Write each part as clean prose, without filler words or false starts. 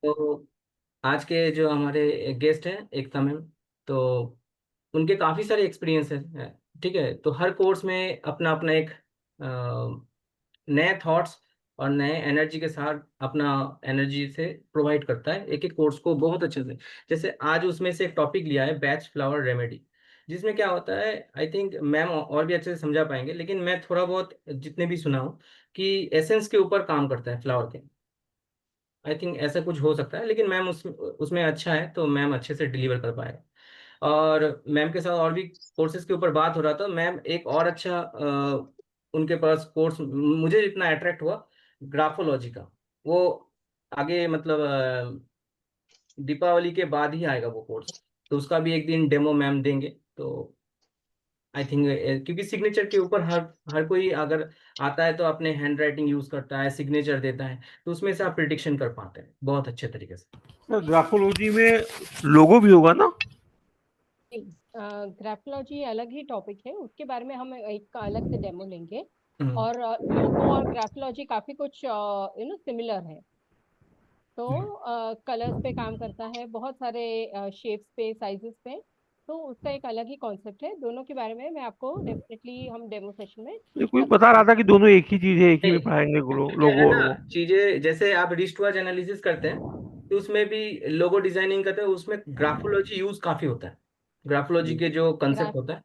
तो आज के जो हमारे गेस्ट हैं एकता मैम, तो उनके काफ़ी सारे एक्सपीरियंस है। ठीक है, तो हर कोर्स में अपना अपना एक नए थॉट्स और नए एनर्जी के साथ अपना एनर्जी से प्रोवाइड करता है एक एक कोर्स को बहुत अच्छे से। जैसे आज उसमें से एक टॉपिक लिया है बैच फ्लावर रेमेडी, जिसमें क्या होता है आई थिंक मैम और भी अच्छे से समझा पाएंगे, लेकिन मैं थोड़ा बहुत जितने भी सुना हूँ कि एसेंस के ऊपर काम करता है फ्लावर के। आई थिंक ऐसा कुछ हो सकता है, लेकिन मैम उसमें अच्छा है तो मैम अच्छे से डिलीवर कर पाए। और मैम के साथ और भी कोर्सेज के ऊपर बात हो रहा था। मैम एक और अच्छा उनके पास कोर्स मुझे इतना अट्रैक्ट हुआ, ग्राफोलॉजी का। वो आगे मतलब दीपावली के बाद ही आएगा वो कोर्स, तो उसका भी एक दिन डेमो मैम देंगे। तो आई थिंक क्योंकि सिग्नेचर के ऊपर हर हर कोई अगर आता है तो अपने हैंड राइटिंग यूज करता है, सिग्नेचर देता है, तो उसमें से आप प्रिडिक्शन कर पाते हैं बहुत अच्छे तरीके से। सर ग्राफोलॉजी में लोगो भी होगा ना? ग्राफोलॉजी अलग ही टॉपिक है, उसके बारे में हम एक अलग से डेमो लेंगे। हम्म, और लोगो और ग्राफोलॉजी काफी कुछ सिमिलर है। तो हम्म। कलर्स पे काम करता है, बहुत सारे शेप्स पे, साइजेस पे। तो उसका एक अलग ही कॉन्सेप्ट है। दोनों के बारे में मैं आपको डेफिनेटली हम डेमो सेशन में ये कोई डिस्कस बता रहा था कि दोनों एक ही चीज है, एक ही में नहीं, पढ़ाएंगे क्या है लोगो और ना, वो। चीजें जैसे आप रिस्ट वाच एनालिसिस करते हैं तो उसमें भी लोगो डिजाइनिंग करते हैं, उसमें ग्राफोलॉजी यूज काफी होता है। ग्राफोलॉजी के जो कंसेप्ट ग्राफ होता है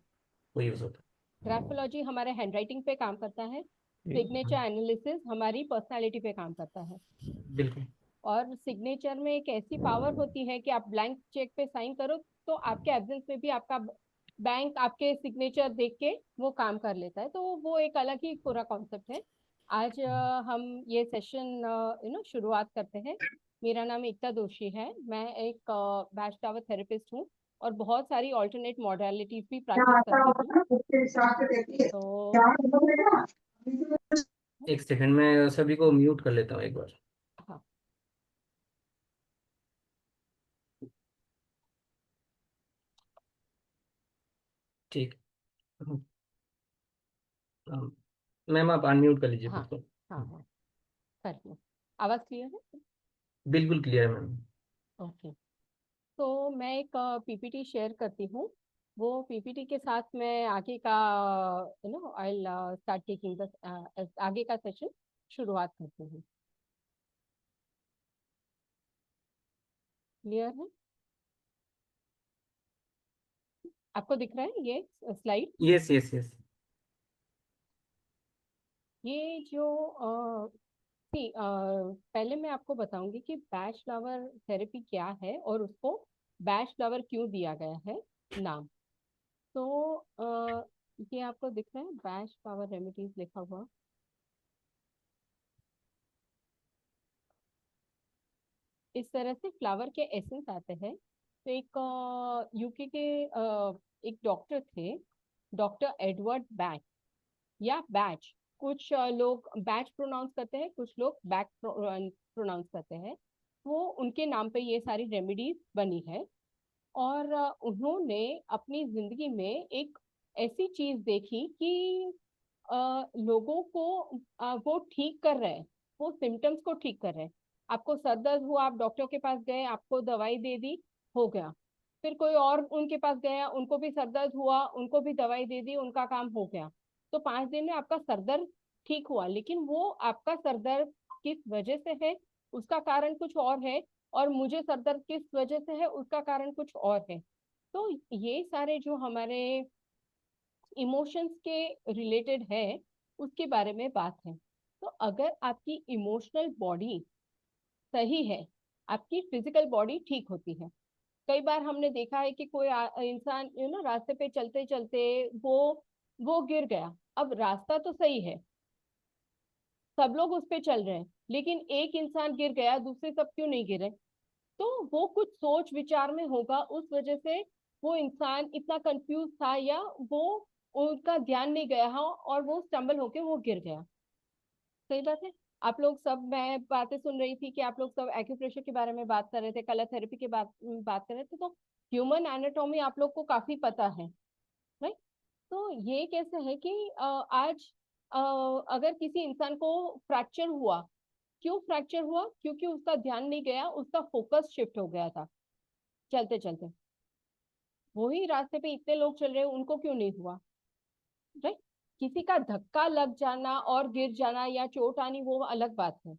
वो यूज होता ग्राफोलॉजी हमारे हैंडराइटिंग पे काम करता है। सिग्नेचर एनालिसिस हमारी पर्सनालिटी पे काम करता है। है। बिल्कुल। और सिग्नेचर में एक ऐसी पावर होती है कि आप ब्लैंक चेक पे साइन करो तो आपके एब्सेंस में भी आपका बैंक आपके सिग्नेचर देख के वो काम कर लेता है। तो वो एक अलग ही पूरा कॉन्सेप्ट है। आज हम ये सेशन शुरुआत करते हैं। मेरा नाम एकता दोषी है, मैं एक बैच टावर थेरेपिस्ट हूँ और बहुत सारी ऑल्टरनेट मॉडलिटीज भी प्रैक्टिस करती हूँ। तो एक सेकंड में सभी को म्यूट कर लेता हूँ एक बार। हाँ। ठीक। मैम आप अनम्यूट कर लीजिए हाँ। खुद को। हाँ। हाँ। कर लो। आवाज क्लियर है? बिल्कुल क्लियर है मैम। ओके। तो मैं एक पीपीटी शेयर करती हूँ। वो पीपीटी के साथ मैं आगे का आई स्टार्ट टेकिंग द आगे का सेशन शुरुआत करती हूँ। क्लियर है? आपको दिख रहा है ये स्लाइड? Yes yes yes. ये जो पहले मैं आपको बताऊंगी कि बैच फ्लावर थेरेपी क्या है और उसको बैच फ्लावर क्यों दिया गया है नाम। तो ये आपको दिख रहा है बैच फ्लावर रेमेडीज लिखा हुआ। इस तरह से फ्लावर के एसेंस आते हैं। तो एक यूके के एक डॉक्टर थे, डॉक्टर एडवर्ड बैच या बैच। कुछ लोग बैच प्रोनाउंस करते हैं, कुछ लोग बैक प्रोनाउंस करते हैं। वो उनके नाम पे ये सारी रेमेडीज बनी है। और उन्होंने अपनी जिंदगी में एक ऐसी चीज देखी कि लोगों को वो ठीक कर रहे हैं, वो सिम्टम्स को ठीक कर रहे हैं। आपको सर दर्द हुआ, आप डॉक्टर के पास गए, आपको दवाई दे दी, हो गया। फिर कोई और उनके पास गया, उनको भी सर दर्द हुआ, उनको भी दवाई दे दी, उनका काम हो गया। तो 5 दिन में आपका सर दर्द ठीक हुआ, लेकिन वो आपका सर दर्द किस वजह से है उसका कारण कुछ और है, और मुझे सर दर्द किस वजह से है उसका कारण कुछ और है। तो ये सारे जो हमारे इमोशंस के रिलेटेड है उसके बारे में बात है। तो अगर आपकी इमोशनल बॉडी सही है, आपकी फिजिकल बॉडी ठीक होती है। कई बार हमने देखा है कि कोई इंसान रास्ते पे चलते चलते वो गिर गया। अब रास्ता तो सही है, सब लोग उस पे चल रहे हैं, लेकिन एक इंसान गिर गया, दूसरे सब क्यों नहीं गिरे? तो वो कुछ सोच विचार में होगा, उस वजह से वो इंसान इतना कंफ्यूज था, या वो उनका ध्यान नहीं गया हो और वो स्टम्बल होके वो गिर गया। सही बात है। आप लोग सब, मैं बातें सुन रही थी कि आप लोग सब एक्यूप्रेशर के बारे में बात कर रहे थे, कलर थेरेपी के बात कर रहे थे। तो ह्यूमन एनाटॉमी आप लोग को काफी पता है, राइट? तो ये कैसे है कि आज अ, अगर किसी इंसान को फ्रैक्चर हुआ, क्यों फ्रैक्चर हुआ? क्योंकि उसका ध्यान नहीं गया, उसका फोकस शिफ्ट हो गया था चलते चलते। वही रास्ते पे इतने लोग चल रहे हैं, उनको क्यों नहीं हुआ? राइट। किसी का धक्का लग जाना और गिर जाना या चोट आनी वो अलग बात है,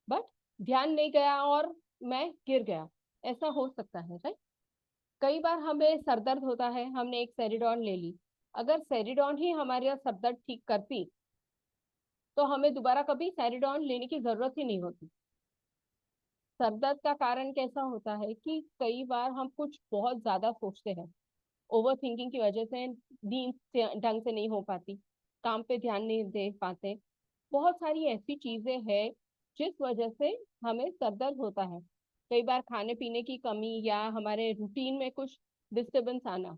बट ध्यान नहीं गया और मैं गिर गया, ऐसा हो सकता है। राइट। कई बार हमें सरदर्द होता है, हमने एक सेरिडॉन ले ली, अगर सेरिडॉन ही हमारे सरदर्द ठीक करती तो हमें दोबारा कभी सेरिडॉन लेने की जरूरत ही नहीं होती। सरदर्द का कारण कैसा होता है कि कई बार हम कुछ बहुत ज्यादा सोचते हैं, ओवर थिंकिंग की वजह से नींद ढंग से नहीं हो पाती, काम पे ध्यान नहीं दे पाते, बहुत सारी ऐसी चीजें हैं जिस वजह से हमें सरदर्द होता है। कई बार खाने पीने की कमी या हमारे रूटीन में कुछ डिस्टरबेंस आना,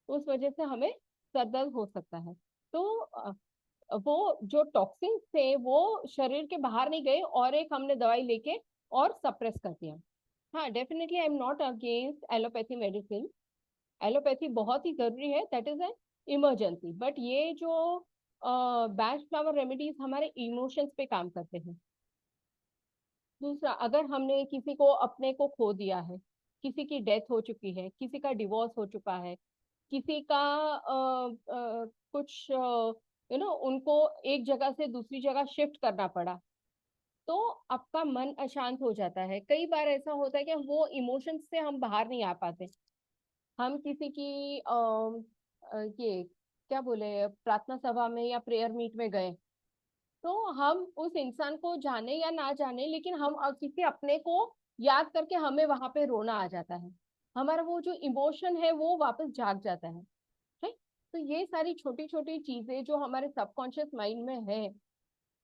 उस वजह से हमें सरदर्द हो सकता है। तो वो जो टॉक्सिन थे वो शरीर के बाहर नहीं गए और एक हमने दवाई लेके और सप्रेस कर दिया। हाँ, definitely I am not against allopathy medicine, allopathy बहुत ही जरूरी है, that is an emergency, but ये जो बैच फ्लावर रेमेडीज हमारे इमोशंस पे काम करते हैं। दूसरा, अगर हमने किसी को अपने को खो दिया है, किसी की डेथ हो चुकी है, किसी का डिवोर्स हो चुका है, किसी का कुछ उनको एक जगह से दूसरी जगह शिफ्ट करना पड़ा, तो आपका मन अशांत हो जाता है। कई बार ऐसा होता है कि वो इमोशंस से हम बाहर नहीं आ पाते। हम किसी की ये क्या बोले, प्रार्थना सभा में या प्रेयर मीट में गए, तो हम उस इंसान को जाने या ना जाने, लेकिन हम किसी अपने को याद करके हमें वहां पे रोना आ जाता है, हमारा वो जो इमोशन है वो वापस जाग जाता है। ठीक। तो ये सारी छोटी छोटी चीजें जो हमारे सबकॉन्शियस माइंड में है,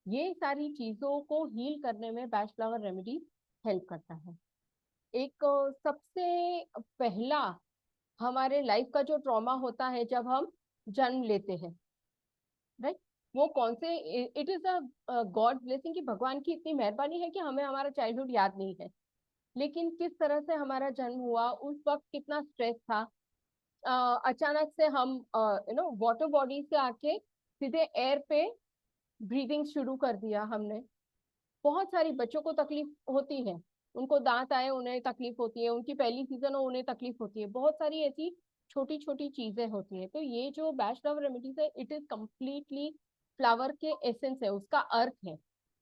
ये सारी चीजों को हील करने में बैच फ्लावर रेमेडी हेल्प करता है। एक सबसे पहला हमारे लाइफ का जो ट्रॉमा होता है जब हम जन्म लेते हैं, राइट, वो कौन से, it is a God blessing कि भगवान की इतनी मेहरबानी है कि हमें हमारा चाइल्डहुड याद नहीं है, लेकिन किस तरह से हमारा जन्म हुआ, उस वक्त कितना स्ट्रेस था। अचानक से हम वाटर बॉडी से आके सीधे एयर पे ब्रीदिंग शुरू कर दिया हमने। बहुत सारी बच्चों को तकलीफ होती है, उनको दांत आए उन्हें तकलीफ होती है, उनकी पहली सीजन हो उन्हें तकलीफ होती है, बहुत सारी ऐसी छोटी छोटी चीजें होती हैं। तो ये जो बैच फ्लावर रेमेडीज है, इट इज कम्प्लीटली फ्लावर के एसेंस है, उसका अर्थ है।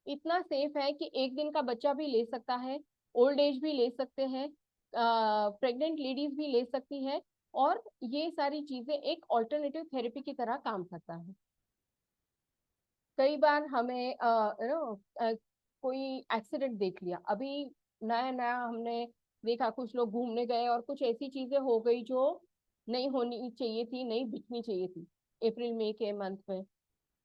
इतना सेफ है कि एक दिन का बच्चा भी ले सकता है, ओल्ड एज भी ले सकते हैं, प्रेग्नेंट लेडीज भी ले सकती है, और ये सारी चीजें एक ऑल्टरनेटिव थेरेपी की तरह काम करता है। कई बार हमें कोई एक्सीडेंट देख लिया, अभी नया नया हमने देखा, कुछ लोग घूमने गए और कुछ ऐसी चीजें हो गई जो नहीं होनी चाहिए थी, नहीं दिखनी चाहिए थी अप्रैल मई के मंथ में।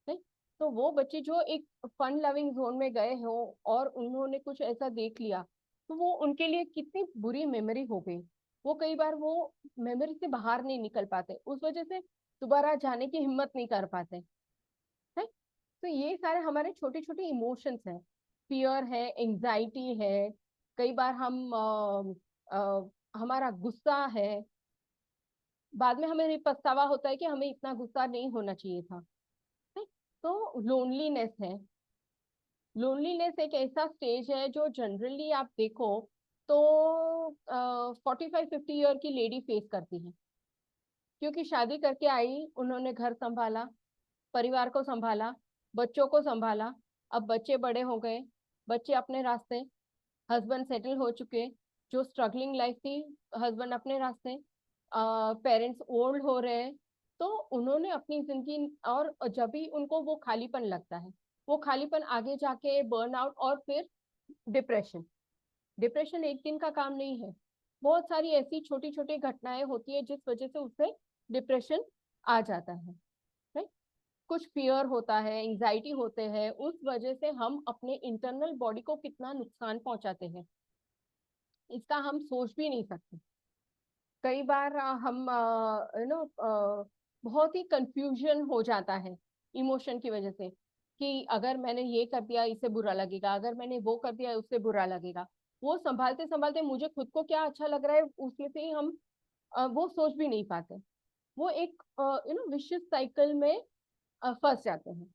नहीं? तो वो बच्चे जो एक फन लविंग जोन में गए हो और उन्होंने कुछ ऐसा देख लिया, तो वो उनके लिए कितनी बुरी मेमोरी हो गई। वो कई बार वो मेमोरी से बाहर नहीं निकल पाते, उस वजह से दोबारा जाने की हिम्मत नहीं कर पाते है। तो ये सारे हमारे छोटे छोटे इमोशंस हैं, फियर है, एंजाइटी है, कई बार हम हमारा गुस्सा है, बाद में हमें पछतावा होता है कि हमें इतना गुस्सा नहीं होना चाहिए था। है? तो लोनलीनेस है। लोनलीनेस एक ऐसा स्टेज है जो जनरली आप देखो तो 45-50 ईयर की लेडी फेस करती है, क्योंकि शादी करके आई, उन्होंने घर संभाला, परिवार को संभाला, बच्चों को संभाला, अब बच्चे बड़े हो गए, बच्चे अपने रास्ते, हस्बैंड सेटल हो चुके, जो स्ट्रगलिंग लाइफ थी, हस्बैंड अपने रास्ते, पेरेंट्स ओल्ड हो रहे हैं, तो उन्होंने अपनी जिंदगी, और जब भी उनको वो खालीपन लगता है, वो खालीपन आगे जाके बर्नआउट और फिर डिप्रेशन। डिप्रेशन एक दिन का काम नहीं है, बहुत सारी ऐसी छोटी छोटी घटनाएं होती है जिस वजह से उससे डिप्रेशन आ जाता है। राइट। कुछ फियर होता है, एंजाइटी होते हैं, उस वजह से हम अपने इंटरनल बॉडी को कितना नुकसान पहुंचाते हैं, इसका हम सोच भी नहीं सकते। कई बार हम बहुत ही कंफ्यूजन हो जाता है इमोशन की वजह से, कि अगर मैंने ये कर दिया इससे बुरा लगेगा, अगर मैंने वो कर दिया उससे बुरा लगेगा। वो संभालते संभालते मुझे खुद को क्या अच्छा लग रहा है उसमें से ही हम वो सोच भी नहीं पाते। वो एक विशियस साइकिल में फंस जाते हैं।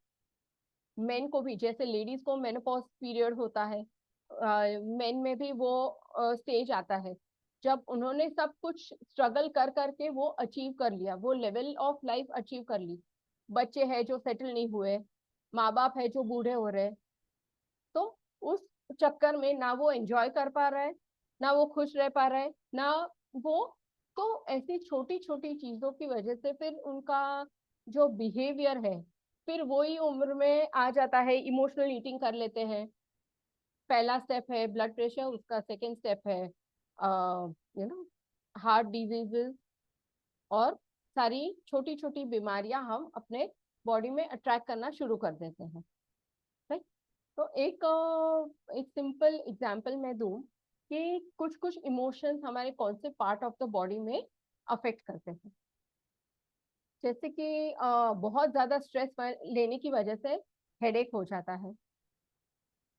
मेन को भी, जैसे लेडीज को मेनोपॉज पीरियड होता है, मेन में भी वो स्टेज आता है जब उन्होंने सब कुछ स्ट्रगल कर करके वो अचीव कर लिया, वो लेवल ऑफ लाइफ अचीव कर ली। बच्चे हैं जो सेटल नहीं हुए, माँ बाप है जो बूढ़े हो रहे, तो उस चक्कर में ना वो एंजॉय कर पा रहा है, ना वो खुश रह पा रहा है, ना वो, तो ऐसी छोटी छोटी चीजों की वजह से फिर उनका जो बिहेवियर है, फिर वही उम्र में आ जाता है, इमोशनल ईटिंग कर लेते हैं। पहला स्टेप है ब्लड प्रेशर, उसका सेकेंड स्टेप है हार्ट डिजीजेस, और सारी छोटी छोटी बीमारियां हम अपने बॉडी में अट्रैक्ट करना शुरू कर देते हैं। राइट। तो एक सिंपल एग्जांपल मैं दूं कि कुछ कुछ इमोशंस हमारे कौन से पार्ट ऑफ द बॉडी में अफेक्ट करते हैं। जैसे कि बहुत ज्यादा स्ट्रेस लेने की वजह से हेडेक हो जाता है,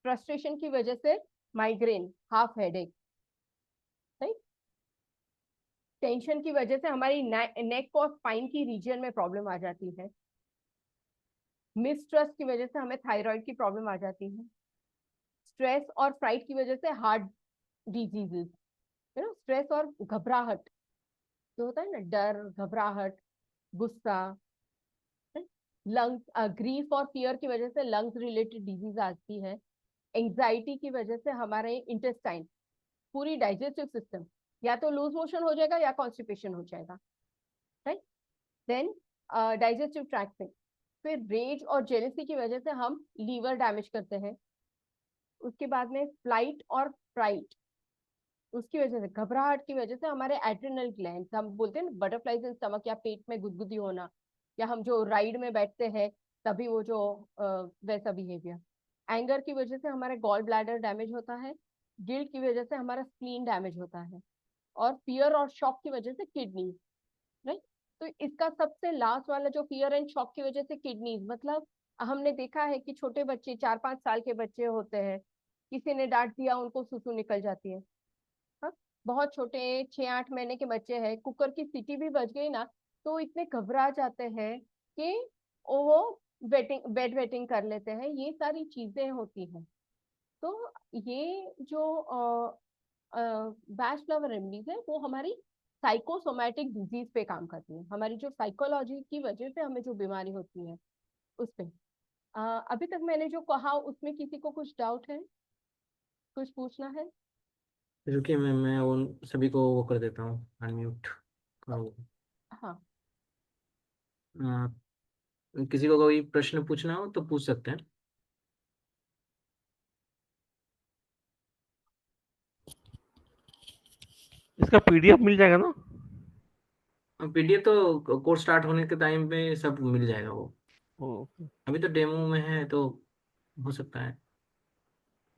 फ्रस्ट्रेशन की वजह से migraine, half headache, right. Tension की वजह से हमारी नेक और स्पाइन की रीजन में प्रॉब्लम आ जाती है। मिसट्रस्ट की वजह से हमें थायराइड की प्रॉब्लम आ जाती है। स्ट्रेस और फ्राइट की वजह से हार्ट डिजीजेस, स्ट्रेस और घबराहट जो होता है ना, डर, घबराहट, गुस्सा, लंग्स, ग्रीफ और फियर की वजह से लंग्स रिलेटेड डिजीज आती है। एंजाइटी की वजह से हमारे इंटेस्टाइन, पूरी डाइजेस्टिव सिस्टम, या तो लूज मोशन हो जाएगा या कॉन्स्टिपेशन हो जाएगा, राइट। देन डाइजेस्टिव ट्रैक्ट में फिर रेज और जेलसी की वजह से हम लीवर डैमेज करते हैं। उसके बाद में फ्लाइट और फ्राइट, उसकी वजह से घबराहट की वजह से हमारे एड्रिनल ग्लैंड, हम बोलते हैं ना बटरफ्लाइज इन स्टमक, या पेट में गुदगुदी होना, या हम जो राइड में बैठते हैं तभी वो जो वैसा बिहेवियर। एंगर की वजह से हमारे गॉल ब्लैडर डैमेज होता है। गिल्ट की वजह से हमारा स्प्लीन डैमेज होता है। और फियर और शॉक की वजह से किडनी, राइट। तो इसका सबसे लास्ट वाला जो फियर एंड शॉक की वजह से किडनीज, मतलब हमने देखा है कि छोटे बच्चे, 4-5 साल के बच्चे होते हैं, किसी ने डांट दिया उनको सुसु निकल जाती है। हाँ? बहुत छोटे 6-8 महीने के बच्चे हैं, कुकर की सीटी भी बज गई ना तो इतने घबरा जाते हैं कि वो बेड वेटिंग कर लेते हैं। ये सारी चीजें होती हैं। तो ये जो बैच फ्लावर रेमेडीज है वो हमारी साइकोसोमैटिक डिजीज पे काम करती है, हमारी जो साइकोलॉजी की वजह से हमें जो बीमारी होती है उस पे। अभी तक मैंने जो कहा उसमें किसी को कुछ डाउट है, कुछ पूछना है? रुकिए, मैं उन सभी को वो कर देता हूँ, अनम्यूट करो। हाँ। किसी को कोई प्रश्न पूछना हो तो पूछ सकते हैं। इसका पीडीएफ मिल जाएगा ना? पीडीएफ तो कोर्स स्टार्ट होने के टाइम पे सब मिल जाएगा वो। ओके। अभी तो डेमो में है तो हो सकता है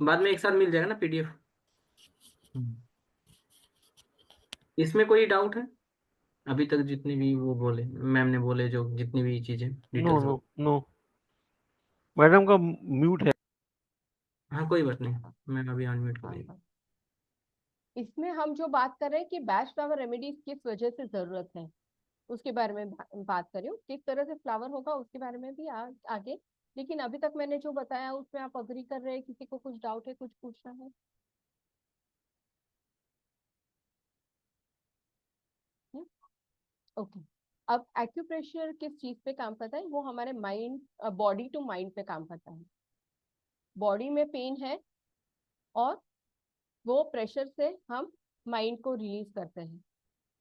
बाद में एक साथ मिल जाएगा ना पीडीएफ। इसमें कोई डाउट है? अभी तक जितनी भी वो बोले, मैम ने बोले जो जितनी भी चीजें नो डिटेल्स नो हो। नो, मैडम का म्यूट है। हाँ कोई बात नहीं, मैं अभी अनम्यूट कर हाँ, दिया। हाँ। इसमें हम जो बात कर रहे हैं कि बैच फ्लावर रेमेडीज किस वजह से जरूरत है, उसके बारे में बात करें, किस तरह से फ्लावर होगा उसके बारे में भी आगे। लेकिन अभी तक मैंने जो बताया उसमें आप अग्री कर रहे हैं? किसी को कुछ डाउट है, कुछ पूछना है? ओके। अब एक्यूप्रेशर किस चीज पे काम करता है? वो हमारे माइंड, बॉडी टू माइंड पे काम करता है। बॉडी में पेन है और वो प्रेशर से हम माइंड को रिलीज करते हैं,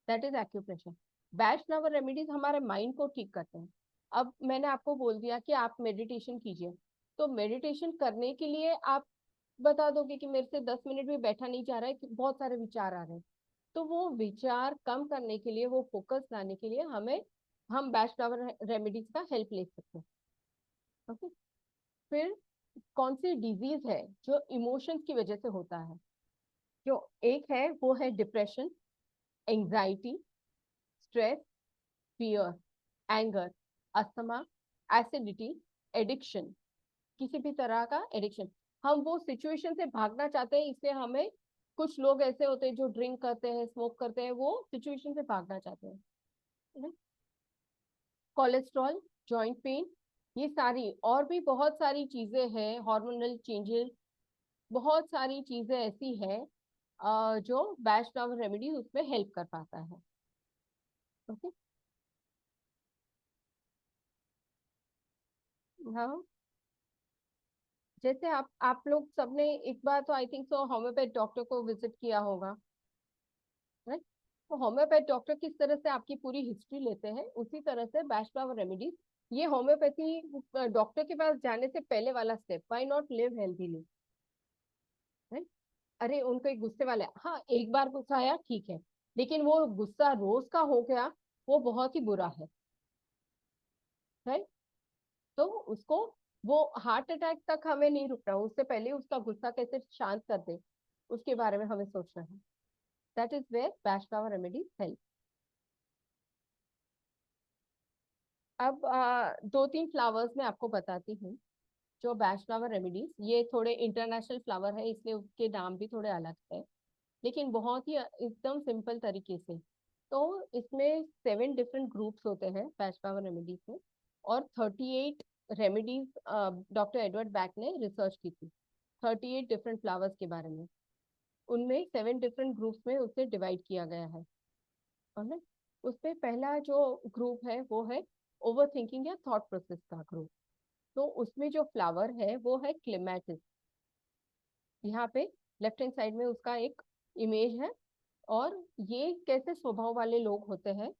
that is acupressure. Batch flower remedies हमारे माइंड को ठीक करते हैं। अब मैंने आपको बोल दिया कि आप मेडिटेशन कीजिए, तो मेडिटेशन करने के लिए आप बता दोगे कि मेरे से 10 मिनट भी बैठा नहीं जा रहा है, कि बहुत सारे विचार आ रहे हैं, तो वो विचार कम करने के लिए, वो फोकस लाने के लिए हम बैच फ्लावर रेमेडीज का हेल्प ले सकते हैं। ओके। फिर कौन सी डिजीज है जो इमोशंस की वजह से होता है? जो एक है वो है depression, anxiety, stress, fear, anger, asthma, acidity, addiction, किसी भी तरह का एडिक्शन। हम वो सिचुएशन से भागना चाहते हैं, इसलिए हमें, कुछ लोग ऐसे होते हैं जो ड्रिंक करते हैं, स्मोक करते हैं, वो सिचुएशन से भागना चाहते हैं। कोलेस्ट्रॉल, जॉइंट पेन, ये सारी और भी बहुत सारी चीजें हैं, हार्मोनल चेंजेस, बहुत सारी चीजें ऐसी है जो बैच फ्लावर रेमेडी उसमें हेल्प कर पाता है। ओके। हाँ, जैसे आप लोग सबने एक बार तो I think so homeopath doctor को विजिट किया होगा, राइट? तो होम्योपैथ डॉक्टर किस तरह से आपकी पूरी हिस्ट्री लेते हैं, उसी तरह से बैच फ्लावर रेमेडीज, ये होम्योपैथी डॉक्टर के पास जाने से पहले वाला step, why not live healthily, right? अरे उनको एक गुस्से वाले, हाँ एक बार गुस्सा आया ठीक है, लेकिन वो गुस्सा रोज का हो गया, वो बहुत ही बुरा है, राइट? तो उसको, वो हार्ट अटैक तक हमें नहीं रुकना, उससे पहले उसका गुस्सा कैसे शांत कर दे, उसके बारे में हमें सोचना है। That is where Bach flower remedies help. अब दो तीन फ्लावर्स मैं आपको बताती हूँ जो बैच फ्लावर रेमेडीज, ये थोड़े इंटरनेशनल फ्लावर है इसलिए उसके नाम भी थोड़े अलग है, लेकिन बहुत ही एकदम सिंपल तरीके से। तो इसमें 7 डिफरेंट ग्रुप्स होते हैं बैच फ्लावर रेमेडीज में, और 38 रेमेडीज डॉक्टर एडवर्ड बैक ने रिसर्च की थी 38 डिफरेंट फ्लावर्स के बारे में। उनमें 7 डिफरेंट ग्रुप्स में उसे डिवाइड किया गया है। और ना, उसमें पहला जो ग्रुप है वो है ओवर थिंकिंग या थॉट प्रोसेस का ग्रुप। तो उसमें जो फ्लावर है वो है क्लेमेटिस। यहाँ पे लेफ्ट हैंड साइड में उसका एक इमेज है। और ये कैसे स्वभाव वाले लोग होते हैं,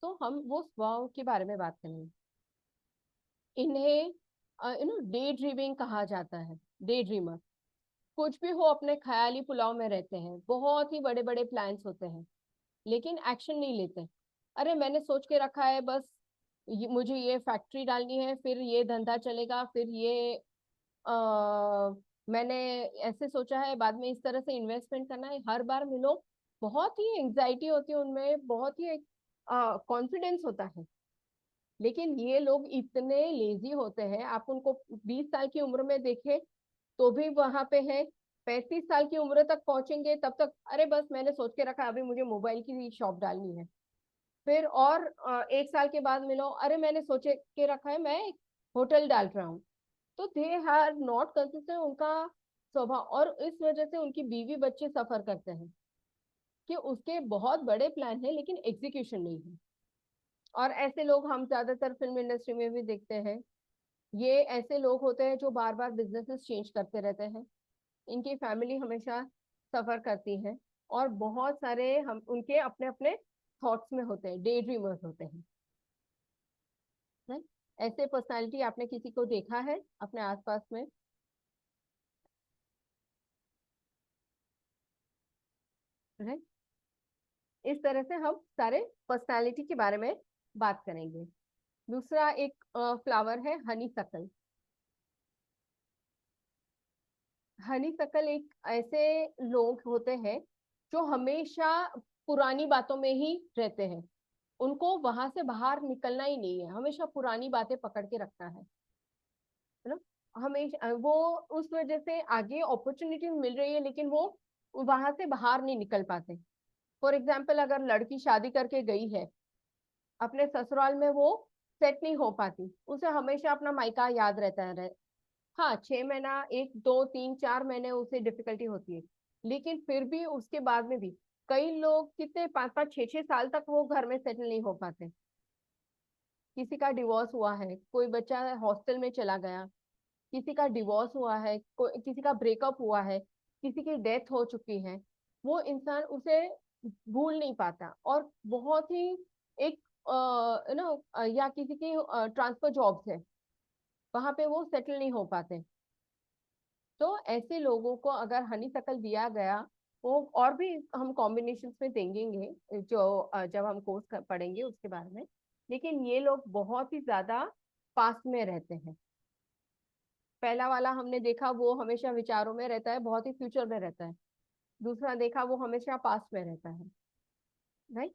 तो हम वो स्वभाव के बारे में बात करेंगे। इन्हें डे ड्रीमिंग कहा जाता है, डे ड्रीमर। कुछ भी हो अपने ख्याली पुलाव में रहते हैं, बहुत ही बड़े बड़े प्लान्स होते हैं लेकिन एक्शन नहीं लेते। अरे मैंने सोच के रखा है बस, मुझे ये फैक्ट्री डालनी है, फिर ये धंधा चलेगा, फिर ये मैंने ऐसे सोचा है, बाद में इस तरह से इन्वेस्टमेंट करना है, हर बार मिलो। बहुत ही एंजाइटी होती है उनमें, बहुत ही कॉन्फिडेंस होता है। लेकिन ये लोग इतने लेजी होते हैं, आप उनको 20 साल की उम्र में देखें तो भी वहां पे है, 35 साल की उम्र तक पहुंचेंगे तब तक अरे बस मैंने सोच के रखा अभी मुझे मोबाइल की शॉप डालनी है। फिर और 1 साल के बाद मिलो, अरे मैंने सोचे के रखा है मैं एक होटल डाल रहा हूँ। तो दे आर नॉट कंसिस्टेंट उनका स्वभाव, और इस वजह से उनकी बीवी बच्चे सफर करते हैं कि उसके बहुत बड़े प्लान है लेकिन एग्जीक्यूशन नहीं है। और ऐसे लोग हम ज्यादातर फिल्म इंडस्ट्री में भी देखते हैं। ये ऐसे लोग होते हैं जो बार बार बिजनेसेस चेंज करते रहते हैं, इनकी फैमिली हमेशा सफर करती है, और बहुत सारे हम उनके अपने अपने थॉट्स में होते हैं, डे ड्रीमर्स होते हैं, right? ऐसे पर्सनालिटी आपने किसी को देखा है अपने आसपास में? राइट? इस तरह से हम सारे पर्सनालिटी के बारे में बात करेंगे। दूसरा एक फ्लावर है हनी सकल। हनी सकल एक ऐसे लोग होते हैं जो हमेशा पुरानी बातों में ही रहते हैं, उनको वहां से बाहर निकलना ही नहीं है, हमेशा पुरानी बातें पकड़ के रखना है ना। हमेशा वो उस वजह से आगे अपॉर्चुनिटी मिल रही है लेकिन वो वहां से बाहर नहीं निकल पाते। फॉर एग्जाम्पल, अगर लड़की शादी करके गई है अपने ससुराल में, वो सेट नहीं हो पाती, उसे हमेशा अपना मायका याद रहता है। हाँ, 6 महीना, 1 2 3 4 महीने उसे डिफिकल्टी होती है, लेकिन फिर भी उसके बाद में भी कई लोग कितने 5 5 6 6 साल तक वो घर में सेटल नहीं हो पाते। किसी का डिवोर्स हुआ है, कोई बच्चा हॉस्टल में चला गया, किसी का डिवोर्स हुआ है, किसी का ब्रेकअप हुआ है, किसी की डेथ हो चुकी है, वो इंसान उसे भूल नहीं पाता। और बहुत ही एक या किसी की ट्रांसफर जॉब्स है, वहां पे वो सेटल नहीं हो पाते। तो ऐसे लोगों को अगर हनी शकल दिया गया, वो और भी हम कॉम्बिनेशन में देंगे जो जब हम कोर्स पढ़ेंगे उसके बारे में। लेकिन ये लोग बहुत ही ज्यादा पास्ट में रहते हैं। पहला वाला हमने देखा वो हमेशा विचारों में रहता है, बहुत ही फ्यूचर में रहता है। दूसरा देखा वो हमेशा पास्ट में रहता है, राइट?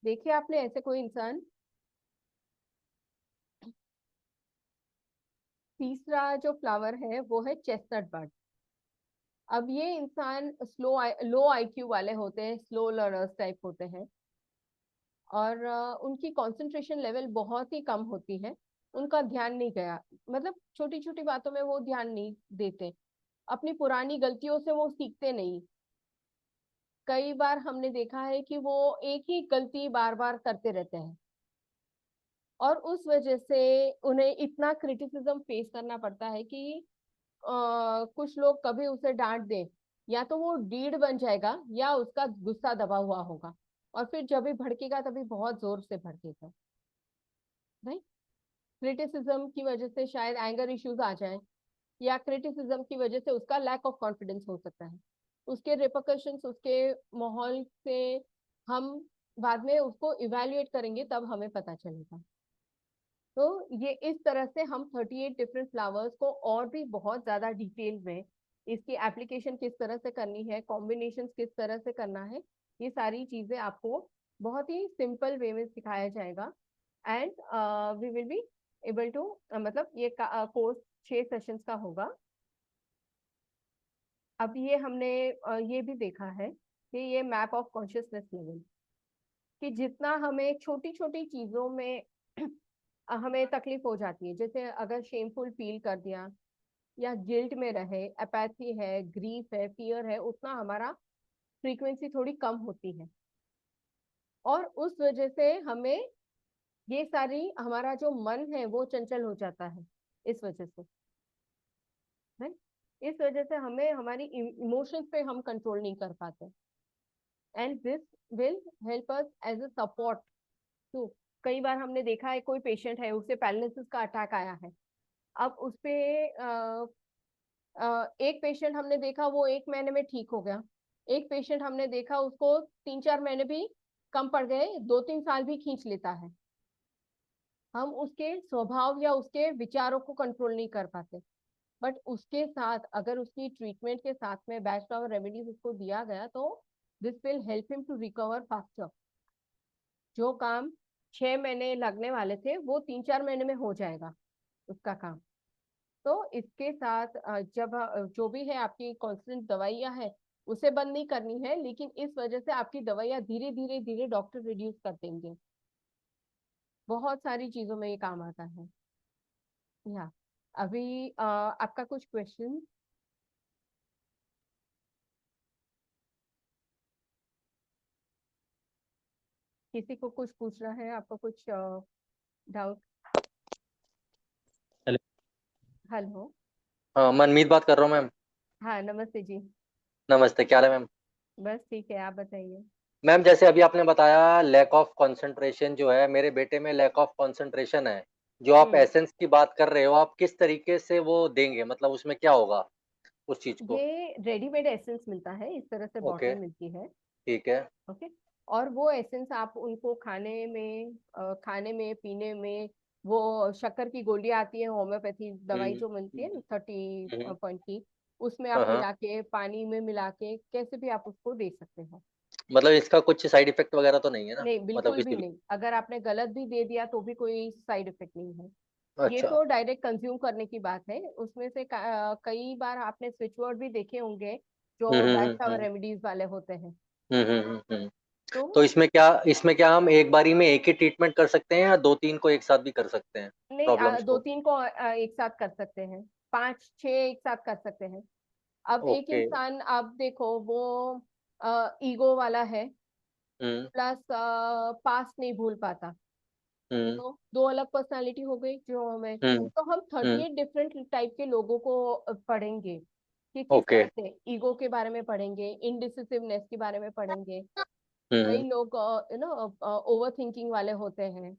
देखिए आपने ऐसे कोई इंसान। तीसरा जो फ्लावर है वो है चेस्टनट बर्ड। अब ये इंसान लो आईक्यू वाले होते हैं, स्लो लर्नर्स टाइप होते हैं, और उनकी कंसंट्रेशन लेवल बहुत ही कम होती है। उनका ध्यान नहीं गया, मतलब छोटी छोटी बातों में वो ध्यान नहीं देते, अपनी पुरानी गलतियों से वो सीखते नहीं। कई बार हमने देखा है कि वो एक ही गलती बार बार करते रहते हैं, और उस वजह से उन्हें इतना क्रिटिसिज्म फेस करना पड़ता है कि कुछ लोग कभी उसे डांट दें, या तो वो डीड बन जाएगा या उसका गुस्सा दबा हुआ होगा, और फिर जब भी भड़केगा तभी बहुत जोर से भड़केगा। नहीं, क्रिटिसिज्म की वजह से शायद एंगर इश्यूज आ जाए, या क्रिटिसिज्म की वजह से उसका लैक ऑफ कॉन्फिडेंस हो सकता है, उसके रिpercussions, उसके माहौल से हम बाद में उसको इवेल्युएट करेंगे तब हमें पता चलेगा। तो ये इस तरह से हम 38 डिफरेंट फ्लावर्स को और भी बहुत ज्यादा डिटेल में, इसकी एप्लीकेशन किस तरह से करनी है, कॉम्बिनेशन किस तरह से करना है, ये सारी चीजें आपको बहुत ही सिंपल वे में सिखाया जाएगा। And we will be able to, मतलब ये कोर्स 6 सेशंस का होगा। अब ये हमने ये भी देखा है कि ये मैप ऑफ कॉन्शियसनेस लेवल, कि जितना हमें छोटी छोटी चीजों में हमें तकलीफ हो जाती है, जैसे अगर शेमफुल फील कर दिया, या गिल्ट में रहे, अपैथी है, ग्रीफ है, फियर है, उतना हमारा फ्रीक्वेंसी थोड़ी कम होती है, और उस वजह से हमें ये सारी, हमारा जो मन है वो चंचल हो जाता है इस वजह से, है। इस वजह से हमें हमारी इमोशंस पे हम कंट्रोल नहीं कर पाते, and this will help us as a support to. कई बार हमने देखा है कोई पेशेंट है, उसे पैरालिसिस का अटैक आया है, अब उस पे एक पेशेंट हमने देखा वो 1 महीने में ठीक हो गया, एक पेशेंट हमने देखा उसको 3-4 महीने भी कम पड़ गए, 2-3 साल भी खींच लेता है। हम उसके स्वभाव या उसके विचारों को कंट्रोल नहीं कर पाते, बट उसके साथ अगर उसकी ट्रीटमेंट के साथ में बैच फ्लावर रेमेडीज उसको दिया गया, तो this will help him to recover faster. जो काम 6 महीने लगने वाले थे वो 3-4 महीने में हो जाएगा उसका काम। तो इसके साथ जब जो भी है आपकी कॉन्स्टेंट दवाइयाँ है उसे बंद नहीं करनी है, लेकिन इस वजह से आपकी दवाइयाँ धीरे धीरे धीरे डॉक्टर रिड्यूस कर देंगे। बहुत सारी चीजों में ये काम आता है। या अभी आपका कुछ क्वेश्चन? किसी को कुछ पूछना है, आपको कुछ डाउट? हेलो। हेलो। हाँ, मैं मनमीत बात कर रहा हूँ मैम। हाँ, नमस्ते जी। नमस्ते, क्या हाल है मैम? बस ठीक है, आप बताइए। मैम जैसे अभी आपने बताया लैक ऑफ कंसंट्रेशन जो है, मेरे बेटे में लैक ऑफ कंसंट्रेशन है। जो आप हम्म। एसेंस की बात कर रहे हो, आप किस तरीके से वो देंगे? मतलब उसमें क्या होगा उस चीज को? ये रेडीमेड एसेंस मिलता है, इस तरह से ओके, बॉटल मिलती है। ठीक है। ओके। और वो एसेंस आप उनको खाने में पीने में, वो शक्कर की गोलियां आती है, होम्योपैथी दवाई हम्म, जो मिलती है ना 30 हम्म, पॉइंट की, उसमें आप हाँ। मिला के, पानी में मिला के, कैसे भी आप उसको दे सकते हो। मतलब इसका कुछ साइड इफेक्ट वगैरह तो नहीं है ना? नहीं, मतलब बिल्कुल भी किसी भी? नहीं, अगर आपने गलत भी दे दिया तो भी कोई साइड इफेक्ट नहीं है। ये अच्छा। तो डायरेक्ट कंज्यूम करने की बात है, उसमें से कई बार आपने स्विच वर्ड भी देखे होंगे हम्म, जो बैक हम्म, पावर रेमेडीज वाले होते हैं। हम्म, हम्म, हम्म, तो तो इसमें क्या हम एक बारी में एक ही ट्रीटमेंट कर सकते हैं या 2-3 को एक साथ भी कर सकते हैं नहीं, प्रॉब्लम्स दो को? तीन को एक साथ कर सकते हैं, 5-6 एक साथ कर सकते हैं। अब एक ओके। इंसान आप देखो, वो ईगो वाला है, हम्म, प्लस पास्ट नहीं भूल पाता, हम्म, तो 2 अलग पर्सनालिटी हो गई जो हमें। हम्म, तो हम हम्म। 38 डिफरेंट टाइप के लोगों को पढ़ेंगे, कि किस ओके। तरह से ईगो के बारे में पढ़ेंगे, इनडिसिसिवनेस के बारे में पढ़ेंगे। कई हम्म, लोग ओवर थिंकिंग वाले होते हैं,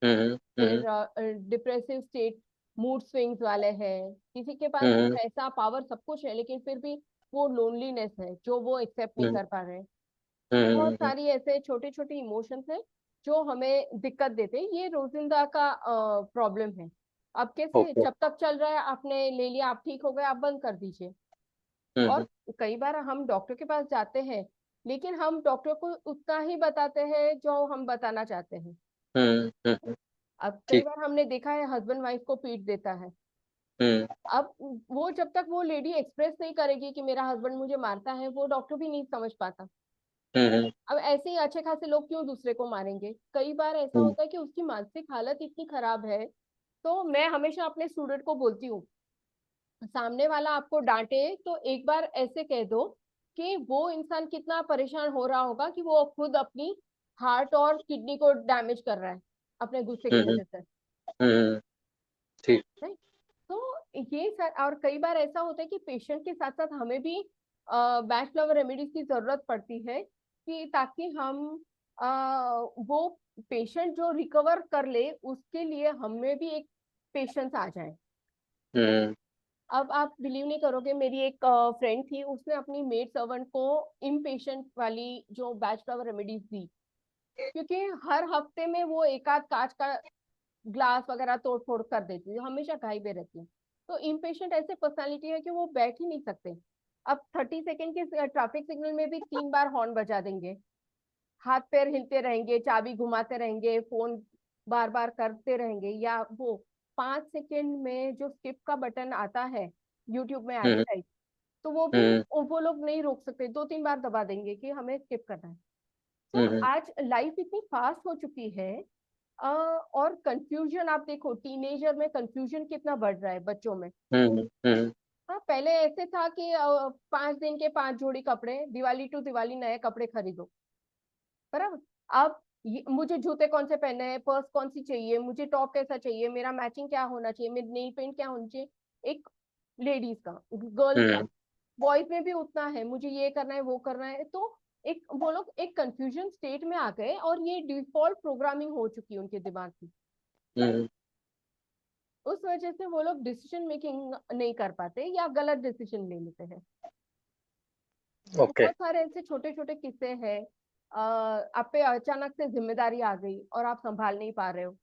हम्म, फिर हम्म, डिप्रेसिव स्टेट, मूड स्विंग्स वाले हैं, किसी के पास हम्म, पैसा पावर सब कुछ है लेकिन फिर भी वो लोनलीनेस है जो वो एक्सेप्ट नहीं हम्म, कर पा रहे हैं। बहुत हम्म। सारी ऐसे छोटे छोटे इमोशंस हैं जो हमें दिक्कत देते हैं, ये रोजिंदा का प्रॉब्लम है। अब कैसे, ओके। जब तक चल रहा है आपने ले लिया, आप ठीक हो गए, आप बंद कर दीजिए। और हम्म, कई बार हम डॉक्टर के पास जाते हैं, लेकिन हम डॉक्टर को उतना ही बताते हैं जो हम बताना चाहते हैं। हम्म, अब कई ठीक। बार हमने देखा है हस्बैंड वाइफ को पीट देता है। हम्म, अब वो जब तक वो लेडी एक्सप्रेस नहीं करेगी कि मेरा हस्बैंड मुझे मारता है, वो डॉक्टर भी नहीं समझ पाता। हम्म, अब ऐसे ही अच्छे खासे लोग क्यों दूसरे को मारेंगे? कई बार ऐसा हम्म, होता है कि उसकी मानसिक हालत इतनी खराब है तो मैं हमेशा अपने स्टूडेंट को बोलती हूँ, सामने वाला आपको डांटे तो एक बार ऐसे कह दो कि वो इंसान कितना परेशान हो रहा होगा कि वो खुद अपनी हार्ट और किडनी को डैमेज कर रहा है अपने गुस्से की वजह से। ठीक। Right? तो ये और कई बार ऐसा होता है कि पेशेंट के साथ साथ हमें भी बैक फ्लावर रेमेडीज की जरूरत पड़ती है कि ताकि हम वो पेशेंट जो रिकवर कर ले उसके लिए हमें भी एक पेशेंस आ जाए। अब आप बिलीव नहीं करोगे, मेरी एक फ्रेंड थी, उसने अपनी मेड सर्वेंट को इम्पेशेंट वाली जो बैच फ्लावर रेमेडीज दी, क्योंकि हर हफ्ते में वो एक आध कांच का ग्लास वगैरह तोड़ फोड़ कर देती है, हमेशा घाई पे रहती है। तो इम्पेशेंट ऐसे पर्सनालिटी है कि वो बैठ ही नहीं सकते। अब 30 सेकेंड के ट्रैफिक सिग्नल में भी 3 बार हॉर्न बजा देंगे, हाथ पैर हिलते रहेंगे, चाबी घुमाते रहेंगे, फोन बार बार करते रहेंगे, या वो 5 सेकेंड में जो स्किप का बटन आता है यूट्यूब में एडवर्टाइज, तो वो भी वो लोग नहीं रोक सकते, 2-3 बार दबा देंगे कि हमें स्किप करना है। तो आज लाइफ इतनी फास्ट हो चुकी है, और कंफ्यूजन आप देखो, टीनेजर में कंफ्यूजन कितना बढ़ रहा है बच्चों में। हाँ, पहले ऐसे था कि 5 दिन के 5 जोड़ी कपड़े, दिवाली टू दिवाली नए कपड़े खरीदो, बराबर। अब मुझे जूते कौन से पहने हैं, पर्स कौन सी चाहिए, मुझे टॉप कैसा चाहिए, मेरा मैचिंग क्या होना चाहिए, मेरी नेल पेंट क्या होना चाहिए, एक लेडीज का, गर्ल्स का, बॉयज में भी उतना है, मुझे ये करना है वो करना है। तो एक वो लोग एक कंफ्यूजन स्टेट में आ गए और ये डिफॉल्ट प्रोग्रामिंग हो चुकी है उनके दिमाग की। उस वजह से वो लोग डिसीजन मेकिंग नहीं कर पाते या गलत डिसीजन ले लेते हैं। ओके। बहुत सारे ऐसे छोटे छोटे किस्से हैं, आप पे अचानक से जिम्मेदारी आ गई और आप संभाल नहीं पा रहे हो,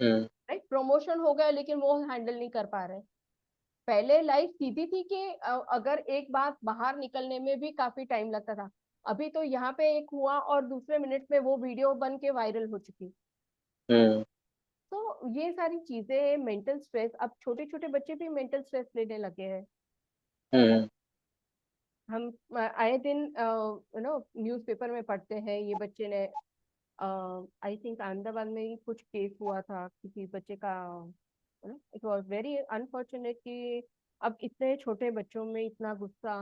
राइट। प्रमोशन हो गया लेकिन वो हैंडल नहीं कर पा रहे। पहले लाइफ सीधी थी कि अगर एक बात बाहर निकलने में भी काफी टाइम लगता था, अभी तो यहाँ पे एक हुआ और दूसरे मिनट में वो वीडियो बन के वायरल हो चुकी। तो ये सारी चीजें, मेंटल स्ट्रेस, अब छोटे छोटे बच्चे भी मेंटल स्ट्रेस लेने लगे हैं। हम आए दिन न्यूज़पेपर में पढ़ते हैं, ये बच्चे ने, आई थिंक अहमदाबाद में ही कुछ केस हुआ था किसी बच्चे का, इट वाज वेरी अनफॉर्चुनेट कि अब इतने छोटे बच्चों में इतना गुस्सा,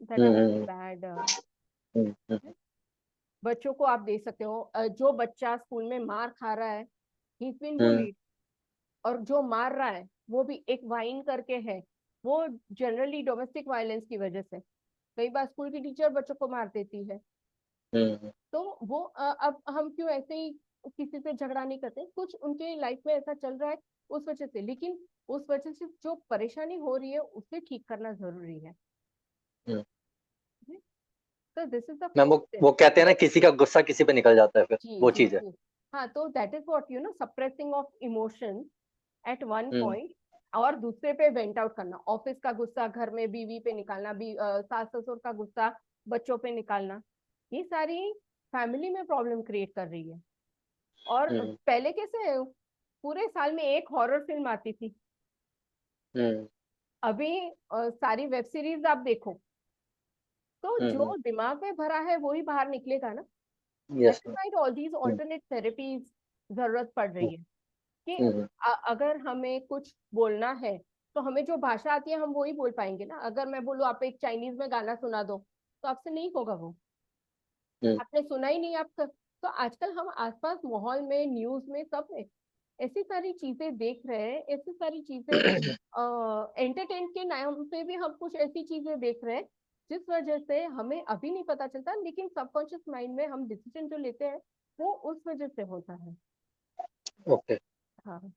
दैट इज वेरी बैड। बच्चों को आप देख सकते हो, जो बच्चा स्कूल में मार खा रहा है, ही इज बीन बुलीड, और जो मार रहा है वो भी एक वाइन करके है, वो जनरली डोमेस्टिक वायलेंस की वजह से, कई बार स्कूल की टीचर बच्चों को मार देती है। तो वो अब हम क्यों ऐसे ही किसी से झगड़ा नहीं करते, कुछ उनके लाइफ में ऐसा चल रहा है उस वजह से, लेकिन उस वजह से जो परेशानी हो रही है उसे ठीक करना जरूरी है। तो this is the ma'am first step. वो कहते हैं ना, किसी का गुस्सा किसी पे निकल जाता है, फिर जी वो जी चीज है। जी। हाँ, तो that is what suppressing of emotion at one point, और दूसरे पे वेंट आउट करना, ऑफिस का गुस्सा घर में बीवी पे निकालना, सास ससुर का गुस्सा बच्चों पे निकालना, ये सारी फैमिली में प्रॉब्लम क्रिएट कर रही है। और पहले कैसे पूरे साल में एक हॉरर फिल्म आती थी, अभी सारी वेब सीरीज आप देखो, तो जो दिमाग में भरा है वही बाहर निकलेगा ना। Yes all these alternate therapies जरूरत पड़ रही है कि अगर हमें कुछ बोलना है तो हमें जो भाषा आती है हम वही बोल पाएंगे ना। अगर मैं बोलूँ आप एक चाइनीज में गाना सुना दो, तो आपसे नहीं होगा वो, आपने सुना ही नहीं आप। तो आजकल हम मैम माहौल में, न्यूज में, सब में ऐसी सारी चीजें देख रहे हैं, ऐसी सारी चीजें, एंटरटेन के नाम पे भी हम कुछ ऐसी चीजें देख रहे हैं जिस वजह से हमें अभी नहीं पता चलता, लेकिन सबकॉन्शियस माइंड में हम डिसीजन जो लेते हैं वो उस वजह से होता है। ओके। हाँ,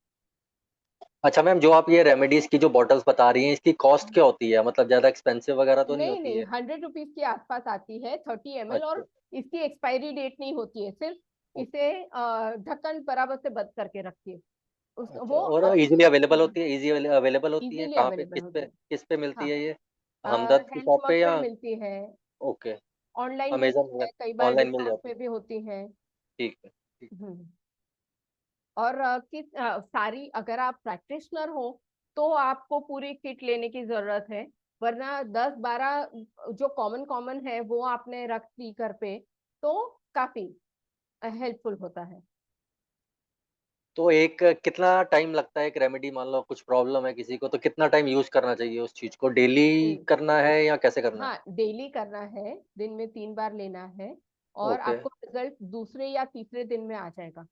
अच्छा मैम, जो आप ये रेमेडीज की जो बॉटल्स बता रही हैं, इसकी कॉस्ट क्या होती है? मतलब ज्यादा एक्सपेंसिव वगैरह तो नहीं नहीं होती नहीं, है? 100 रुपीज के आसपास आती है, 30 ml, अच्छा। और इसकी एक्सपायरी डेट नहीं होती है, सिर्फ इसे ढक्कन बराबर से बंद करके रखिए। अच्छा, वो और इजीली अवेलेबल होती है? इजी अवेलेबल होती है? इजीली कहाँ पे, अवेलेबल होती है। किस पे मिलती हाँ, है ये? हमदर्द की हेल्थ शॉप पे वर्क पे या? मिलती है, ओके। ऑनलाइन अमेजन मिलती में है, कई बार ऑनलाइन मिल डिस्काउंट जाती पे है? भी होती है। ठीक है, ठीक। हम्म। और सारी, अगर आप प्रैक्टिशनर हो तो आपको पूरी किट लेने की जरूरत है, वरना 10-12 जो कॉमन कॉमन है वो आपने रख दी घर पे तो काफी हेल्पफुल होता है। तो एक कितना टाइम लगता है एक रेमेडी, मान लो कुछ प्रॉब्लम है किसी को, तो कितना टाइम यूज़ करना चाहिए उस चीज़ को? डेली जी, करना है या कैसे करना है? हाँ, डेली करना है, दिन में 3 बार लेना है और ओके, आपको रिजल्ट दूसरे या तीसरे दिन में आ जाएगा।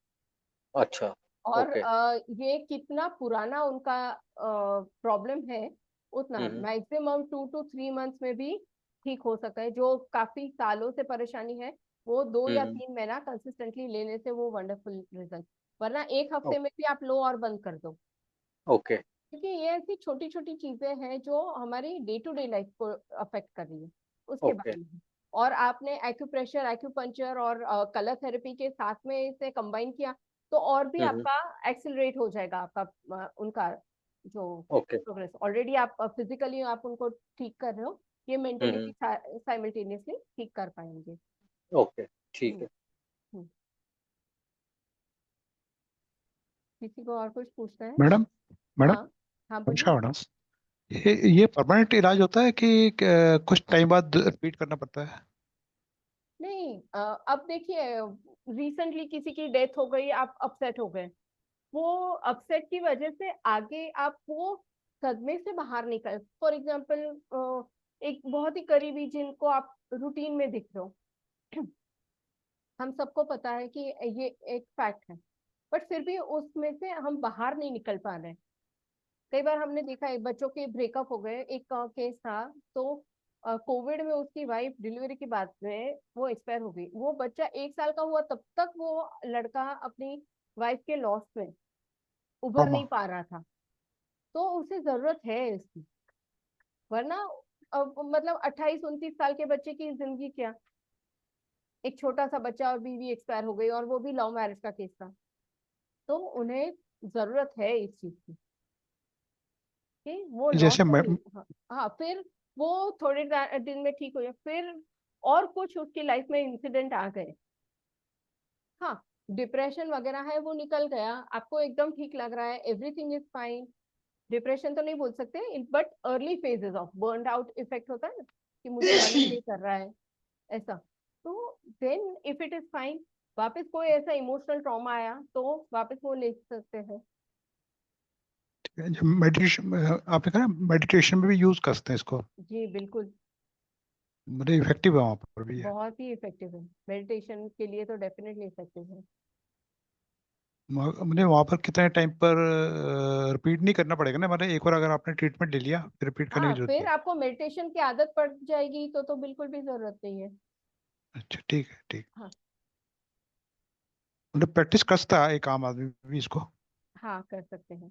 अच्छा, और ओके। ये कितना पुराना उनका प्रॉब्लम है, उतना हुँ, हुँ। मैक्सिमम 2 to 3 मंथ्स में भी ठीक हो सकता है। जो काफी सालों से परेशानी है, वो 2 या 3 महीना कंसिस्टेंटली लेने से वो वंडरफुल रिजल्ट। वरना एक ओ हफ्ते में भी आप लो और बंद कर दो। ओके, क्योंकि ये ऐसी छोटी छोटी चीजें हैं जो हमारी डे टू डे लाइफ को अफेक्ट कर रही है, उसके ओके, बारे में है। और आपने एक्यूप्रेशर, एक्यूपंक्चर और कलर थेरेपी के साथ में इसे कंबाइन किया तो और भी हुँ, हुँ, आपका एक्सेलरेट हो जाएगा, आपका उनका जो ओके, प्रोग्रेस। ऑलरेडी आप फिजिकली आप उनको ठीक कर रहे हो, ये हुँ, मेंटली भी हुँ, साइमल्टेनियसली ठीक कर पाएंगे। ओके, ठीक हम्म, है। हम्म। किसी को और कुछ पूछना है? मैडम, मैडम, हाँ, हाँ, अच्छा बोलिए। मैडम, ये परमानेंट इलाज होता है कि कुछ टाइम बाद रिपीट करना पड़ता है? नहीं, अब देखिए, रिसेंटली किसी की डेथ हो गई, आप अपसेट हो गए, वो अपसेट की वजह से आगे आप वो सदमे से बाहर निकल, फॉर एग्जाम्पल एक बहुत ही करीबी जिनको आप रूटीन में दिख रहे हो, हम सबको पता है कि ये एक फैक्ट है, बट फिर भी उसमें से हम बाहर नहीं निकल पा रहे हैं। कई बार हमने देखा है बच्चों के ब्रेकअप हो गए, एक केस था, तो कोविड में उसकी वाइफ डिलीवरी के बाद में वो एक्सपायर हो गई। वो बच्चा 1 साल का हुआ तब तक वो लड़का अपनी वाइफ के लॉस में उभर ट्रॉमा। नहीं पा रहा था। तो उसे जरूरत है इसकी, वरना अब मतलब 28-29 साल के बच्चे की जिंदगी क्या, एक छोटा सा बच्चा और बीवी एक्सपायर हो गई, और वो भी लव मैरिज का केस था। तो उन्हें जरूरत है इस चीज की कि वो लॉस जैसे से हाँ, हाँ, फिर वो थोड़े दिन में ठीक हो जाए, फिर और कुछ उसकी लाइफ में इंसिडेंट आ गए, हाँ, डिप्रेशन वगैरह है वो निकल गया, आपको एकदम ठीक लग रहा है, एवरीथिंग इज फाइन। डिप्रेशन तो नहीं बोल सकते, but early phases of burn out effect होता है ना, कि मुझे मन ही नहीं कर रहा है, ऐसा। तो then if it is fine, वापस कोई ऐसा इमोशनल ट्रॉमा आया तो वापस वो ले सकते हैं। जब मेडिटेशन, आपने कहा मेडिटेशन में भी यूज करते हैं इसको? जी बिल्कुल, मतलब इफेक्टिव है वहाँ पर भी है? बहुत ही इफेक्टिव है, मेडिटेशन के लिए तो डेफिनेटली इफेक्टिव है। मुझे वहाँ पर कितने टाइम पर रिपीट नहीं करना पड़ेगा ना? मतलब एक बार अगर आपने ट्रीटमेंट ले लिया फिर रिपीट करने हाँ, की जरूरत फिर नहीं? आपको मेडिटेशन की आदत पड़ जाएगी तो बिल्कुल भी जरूरत नहीं है। अच्छा, ठीक है, ठीक। हाँ, मतलब प्रैक्टिस कर सकता है एक आम आदमी भी इसको? हाँ, कर सकते हैं।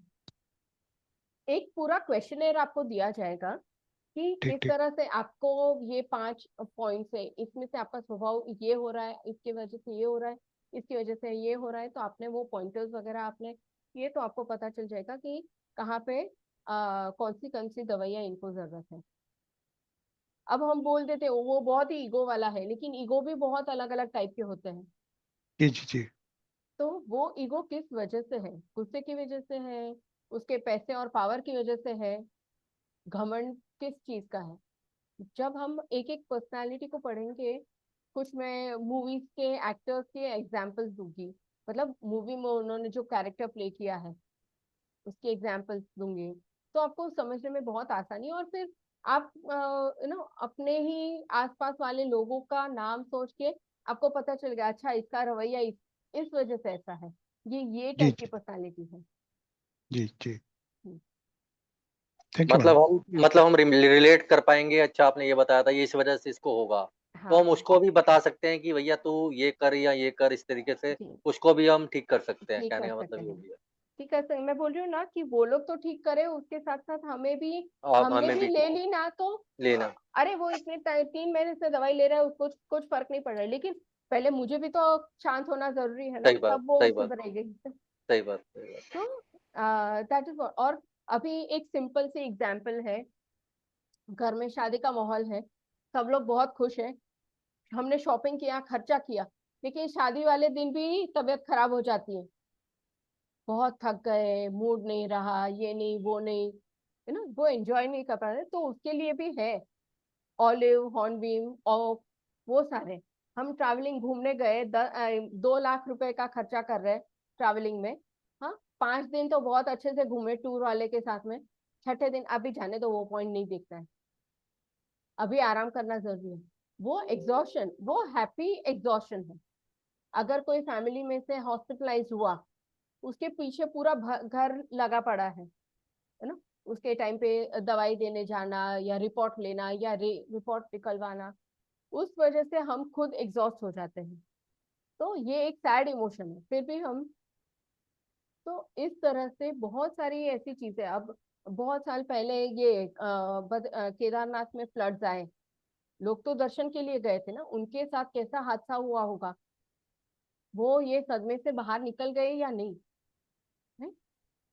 एक पूरा क्वेश्चनर आपको दिया जाएगा कि ठीक, किस ठीक। तरह से आपको ये 5 पॉइंट्स है, इसमें से आपका स्वभाव ये हो रहा है, इसकी वजह से ये हो रहा है, इसकी वजह से ये हो रहा है, तो आपने वो पॉइंटर्स वगैरह आपने ये, तो आपको पता चल जाएगा कि कहाँ पे कौन सी दवाइयाँ इनको जरूरत है। अब हम बोल देते हैं वो बहुत ही ईगो वाला है, लेकिन ईगो भी बहुत अलग अलग टाइप के होते हैं। जी, जी, जी। तो वो ईगो किस वजह से है, गुस्से की वजह से है, उसके पैसे और पावर की वजह से है, घमंड किस चीज का है। जब हम एक एक पर्सनालिटी को पढ़ेंगे, कुछ मैं मूवीज के एक्टर्स के एग्जाम्पल्स दूंगी, मतलब मूवी में उन्होंने जो कैरेक्टर प्ले किया है उसके एग्जाम्पल्स दूंगी, तो आपको समझने में बहुत आसानी। और फिर आप अपने ही आसपास वाले लोगों का नाम सोच के आपको पता चल गया, अच्छा इसका रवैया इस वजह से ऐसा है, ये जी, टाइप की जी, पर्सनालिटी है। जी, जी। हम्म, थैंक यू मैडम। मतलब हम रिलेट कर पाएँगे, अच्छा आपने ये बताया था ये इस वजह से इसको होगा। तो हम हाँ, उसको भी बता सकते हैं कि भैया तू ये कर या ये कर, इस तरीके से जी, उसको भी हम ठीक कर सकते हैं, ठीक कहने कर का सकते मतलब ये हैं। भी है। ठीक है सर, मैं बोल रही हूँ ना कि वो लोग तो ठीक करे, उसके साथ साथ हमें भी, आप हमने हमें भी भी ले ली ना तो लेना, अरे वो इतने 3 महीने से दवाई ले रहा है, उसको कुछ फर्क नहीं पड़ रहा है, लेकिन पहले मुझे भी तो शांत होना जरूरी है ना, सही बात, तब वो सही बात, सुधरेगी। सही बात, सही बात। तो दैट इज। और अभी एक सिंपल सी एग्जांपल है, घर में शादी का माहौल है, सब लोग बहुत खुश हैं, हमने शॉपिंग किया, खर्चा किया, लेकिन शादी वाले दिन भी तबीयत खराब हो जाती है, बहुत थक गए, मूड नहीं रहा, ये नहीं वो नहीं, वो एंजॉय नहीं कर पा रहे, तो उसके लिए भी है ऑलिव, हॉर्नबीम और वो सारे। हम ट्रैवलिंग घूमने गए, 2 लाख रुपए का खर्चा कर रहे हैं ट्रैवलिंग में, हाँ, 5 दिन तो बहुत अच्छे से घूमे टूर वाले के साथ में, छठे दिन अभी जाने तो वो पॉइंट नहीं देखता है, अभी आराम करना जरूरी है। वो एग्जॉशन, वो हैप्पी एग्जॉशन है। अगर कोई फैमिली में से हॉस्पिटलाइज हुआ, उसके पीछे पूरा घर लगा पड़ा है ना, उसके टाइम पे दवाई देने जाना या रिपोर्ट लेना या रिपोर्ट निकलवाना, उस वजह से हम खुद एग्जॉस्ट हो जाते हैं। तो ये एक सैड इमोशन है, फिर भी हम, तो इस तरह से बहुत सारी ऐसी चीजें। अब बहुत साल पहले ये केदारनाथ में फ्लड्स आए, लोग तो दर्शन के लिए गए थे ना, उनके साथ कैसा हादसा हुआ होगा, वो ये सदमे से बाहर निकल गए या नहीं, है?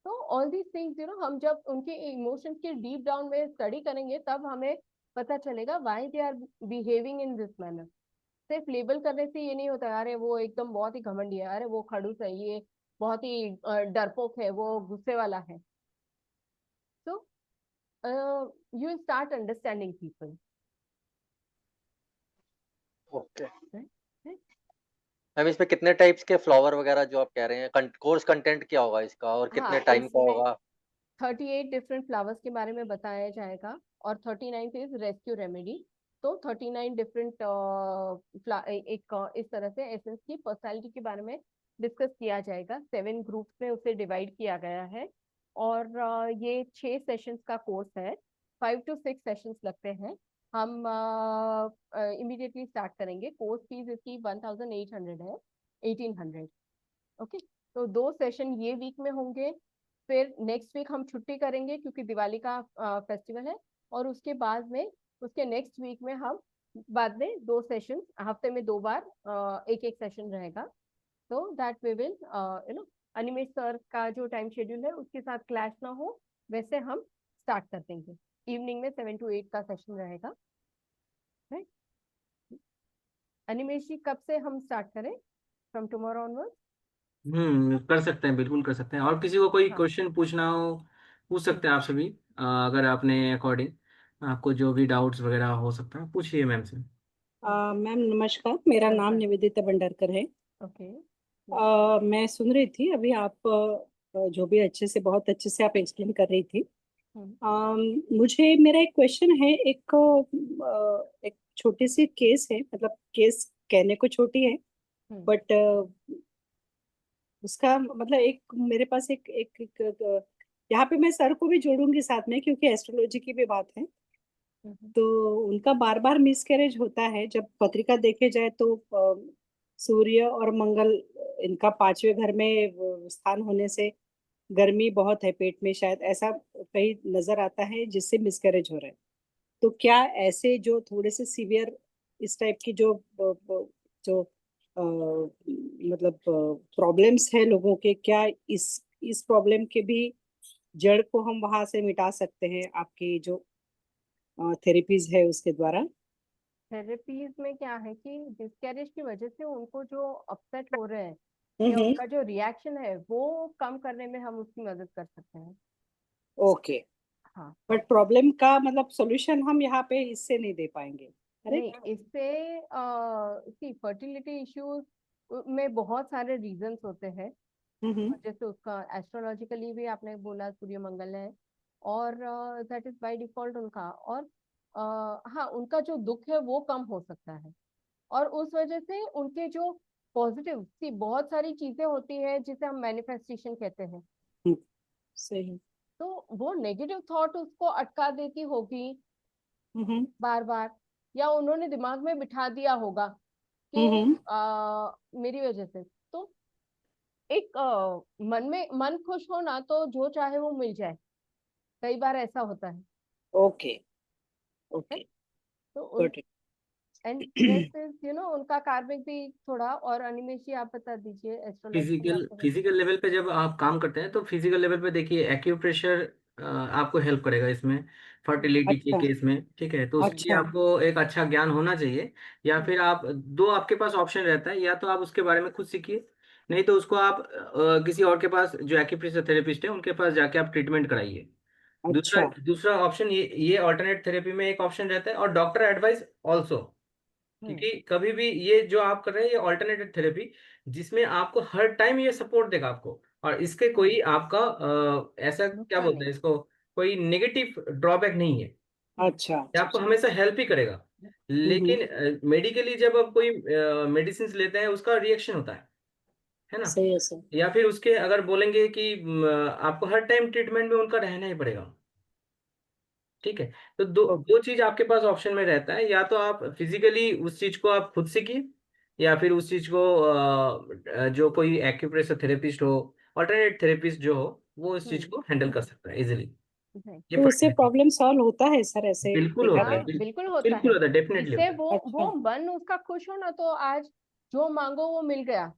तो ऑल दीज थिंग्स हम जब उनके इमोशंस के डीप डाउन में स्टडी करेंगे, तब हमें पता चलेगा why they are behaving in this manner. सिर्फ लेबल करने से ये नहीं होता, अरे वो एकदम बहुत ही घमंडी है, अरे वो खड़ूस है, ये बहुत ही डरपोक है, वो गुस्से वाला है। तो you start understanding people. Okay ma'am, इसमें कितने टाइप्स के फ्लावर वगैरह जो आप कह रहे हैं, कोर्स कंटेंट क्या होगा इसका और हाँ, कितने टाइम का इसमें होगा? 38 डिफरेंट फ्लावर्स के बारे में बताया जाएगा और 39 इज रेस्क्यू रेमेडी। तो 39 डिफरेंट इस तरह से एसेंस की पर्सनालिटी के बारे में डिस्कस किया जाएगा। 7 ग्रुप्स में उसे डिवाइड किया गया है और ये 6 सेशंस का कोर्स है। 5 to 6 सेशंस लगते हैं। हम इमीडिएटली स्टार्ट करेंगे। कोर्स फीस इसकी 1800 है, 1800। ओके, तो 2 सेशन ये वीक में होंगे, फिर नेक्स्ट वीक हम छुट्टी करेंगे क्योंकि दिवाली का फेस्टिवल है, और उसके बाद में उसके नेक्स्ट वीक में हम बाद में 2 सेशन, हफ्ते में 2 बार एक एक सेशन रहेगा। तो that we will Animesh sir का जो टाइम शेड्यूल है उसके साथ क्लैश ना हो, वैसे हम स्टार्ट कर देंगे। इवनिंग में 7 to 8 का सेशन रहेगा। अनिमेश जी, कब से हम स्टार्ट करें? From tomorrow onward? कर सकते हैं, बिल्कुल कर सकते हैं। और किसी को कोई हाँ, क्वेश्चन पूछना हो पूछ सकते हैं आप सभी। अगर आपने अकॉर्डिंग आपको जो भी डाउट्स वगैरह हो सकता है पूछिए मैम से। मैम नमस्कार, मेरा नाम नमस्कार। निवेदिता भंडारकर है। ओके। मैं सुन रही थी अभी आप जो भी अच्छे से, बहुत अच्छे से आप एक्सप्लेन कर रही थी। मुझे, मेरा एक क्वेश्चन है। एक छोटी सी केस है, मतलब केस कहने को छोटी है, बट उसका मतलब एक मेरे पास यहाँ पे मैं सर को भी जोड़ूंगी साथ में क्योंकि एस्ट्रोलॉजी की भी बात है। तो उनका बार बार मिसकैरेज होता है। जब पत्रिका देखे जाए तो सूर्य और मंगल, इनका 5वें घर में स्थान होने से गर्मी बहुत है पेट में, शायद ऐसा कहीं नजर आता है जिससे मिसकैरेज हो रहा है। तो क्या ऐसे जो थोड़े से सीवियर इस टाइप की जो मतलब प्रॉब्लम्स है लोगों के, क्या इस प्रॉब्लम के भी जड़ को हम वहां से मिटा सकते हैं आपकी जो थेरेपीज है उसके द्वारा? थेरेपीज में क्या है कि डिस्कैरेज की वजह से उनको जो अपसेट हो रहे हैं या हम्म। उनका जो रिएक्शन है वो कम करने में हम उसकी मदद कर सकते हैं। ओके, हाँ, बट प्रॉब्लम का मतलब सॉल्यूशन हम यहाँ पे इससे नहीं दे पाएंगे, नहीं, करेक्ट? इससे फर्टिलिटी इश्यूज में बहुत सारे रीजंस होते हैं। हम्म। जैसे उसका एस्ट्रोलॉजिकली भी आपने बोला सूर्य मंगल है, और दैट इज बाय डिफॉल्ट उनका। और हाँ, उनका जो दुख है वो कम हो सकता है, और उस वजह से उनके जो पॉजिटिव सी बहुत सारी चीजें होती है जिसे हम मैनिफेस्टेशन कहते हैं, हम्म, सही। तो वो नेगेटिव थॉट उसको अटका देती होगी हम्म। बार बार, या उन्होंने दिमाग में बिठा दिया होगा कि हम्म। मेरी वजह से। तो एक मन में मन खुश हो ना, तो जो चाहे वो मिल जाए, कई बार ऐसा होता है। ओके। है? ओके, तो उन got it. And next is उनका कार्मिक भी थोड़ा। और अनिमेश जी, आप बता दीजिए, एस्ट्रोलॉजी में फिजिकल आपको कैसा? फिजिकल लेवल पे जब आप काम करते हैं तो फिजिकल लेवल पे देखिए एक्यूप्रेशर आपको हेल्प करेगा इसमें, फर्टिलिटी के अच्छा। केस में। ठीक है, तो उसके लिए अच्छा। आपको एक अच्छा ज्ञान होना चाहिए। या फिर आप दो आपके पास ऑप्शन रहता है, या तो आप उसके बारे में खुद सीखिए, नहीं तो उसको आप किसी और के पास जो एक्यूप्रेशर थेरेपिस्ट है उनके पास जाके आप ट्रीटमेंट कराइए। दूसरा अच्छा। दूसरा ऑप्शन ये ऑल्टरनेट थेरेपी में एक ऑप्शन रहता है, और डॉक्टर एडवाइस ऑल्सो। हम्म। क्योंकि कभी भी ये जो आप कर रहे हैं ये ऑल्टरनेटिव थेरेपी, जिसमें आपको हर टाइम ये सपोर्ट देगा आपको, और इसके कोई आपका ऐसा क्या नुकसान बोलते नहीं। हैं इसको, कोई नेगेटिव ड्रॉबैक नहीं है। अच्छा ये अच्छा आपको अच्छा। हमेशा हेल्प ही करेगा। हम्म। लेकिन मेडिकली जब आप कोई मेडिसिन लेते हैं उसका रिएक्शन होता है ना। सही है सर। या फिर उसके अगर बोलेंगे कि आपको हर टाइम ट्रीटमेंट में उनका रहना ही पड़ेगा। ठीक है। तो दो ओके। दो चीज आपके पास ऑप्शन में रहता है, या तो आप फिजिकली उस चीज को आप खुद सीखिए, या फिर उस चीज को जो कोई एक्यूप्रेशर थेरेपिस्ट हो, ऑल्टरनेट थेरेपिस्ट जो हो, वो इस चीज को हैंडल कर सकता है इजिली। नहीं। ये तो उससे फर्क है। प्रॉब्लम सॉल्व होता है सर, ऐसे बिल्कुल देखा होता है, जाए? हाँ, बिल्कुल होता बिल्कुल है। होता है, डेफिनेटली इससे होता है। वो अच्छा। मन उसका खुश हो ना, तो आज जो मांगो वो मिल गया।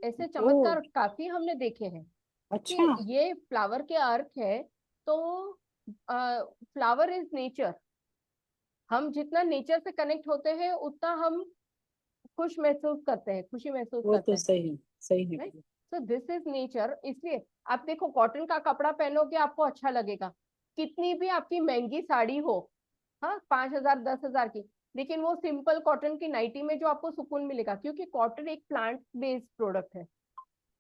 ऐसे ओ। चमत्कार काफी हमने देखे हैं अच्छा। कि ये फ्लावर के अर्थ है। तो फ्लावर इज नेचर। हम जितना नेचर से कनेक्ट होते हैं उतना हम खुश महसूस करते हैं, खुशी महसूस वो करते तो हैं। सही है। Right. So this is nature. इसलिए आप देखो, कॉटन का कपड़ा पहनोगे आपको अच्छा लगेगा, कितनी भी आपकी महंगी साड़ी हो, हाँ, 5,000 10,000 की, लेकिन वो सिंपल कॉटन की नाइटी में जो आपको सुकून मिलेगा, क्योंकि कॉटन एक प्लांट बेस्ड प्रोडक्ट है,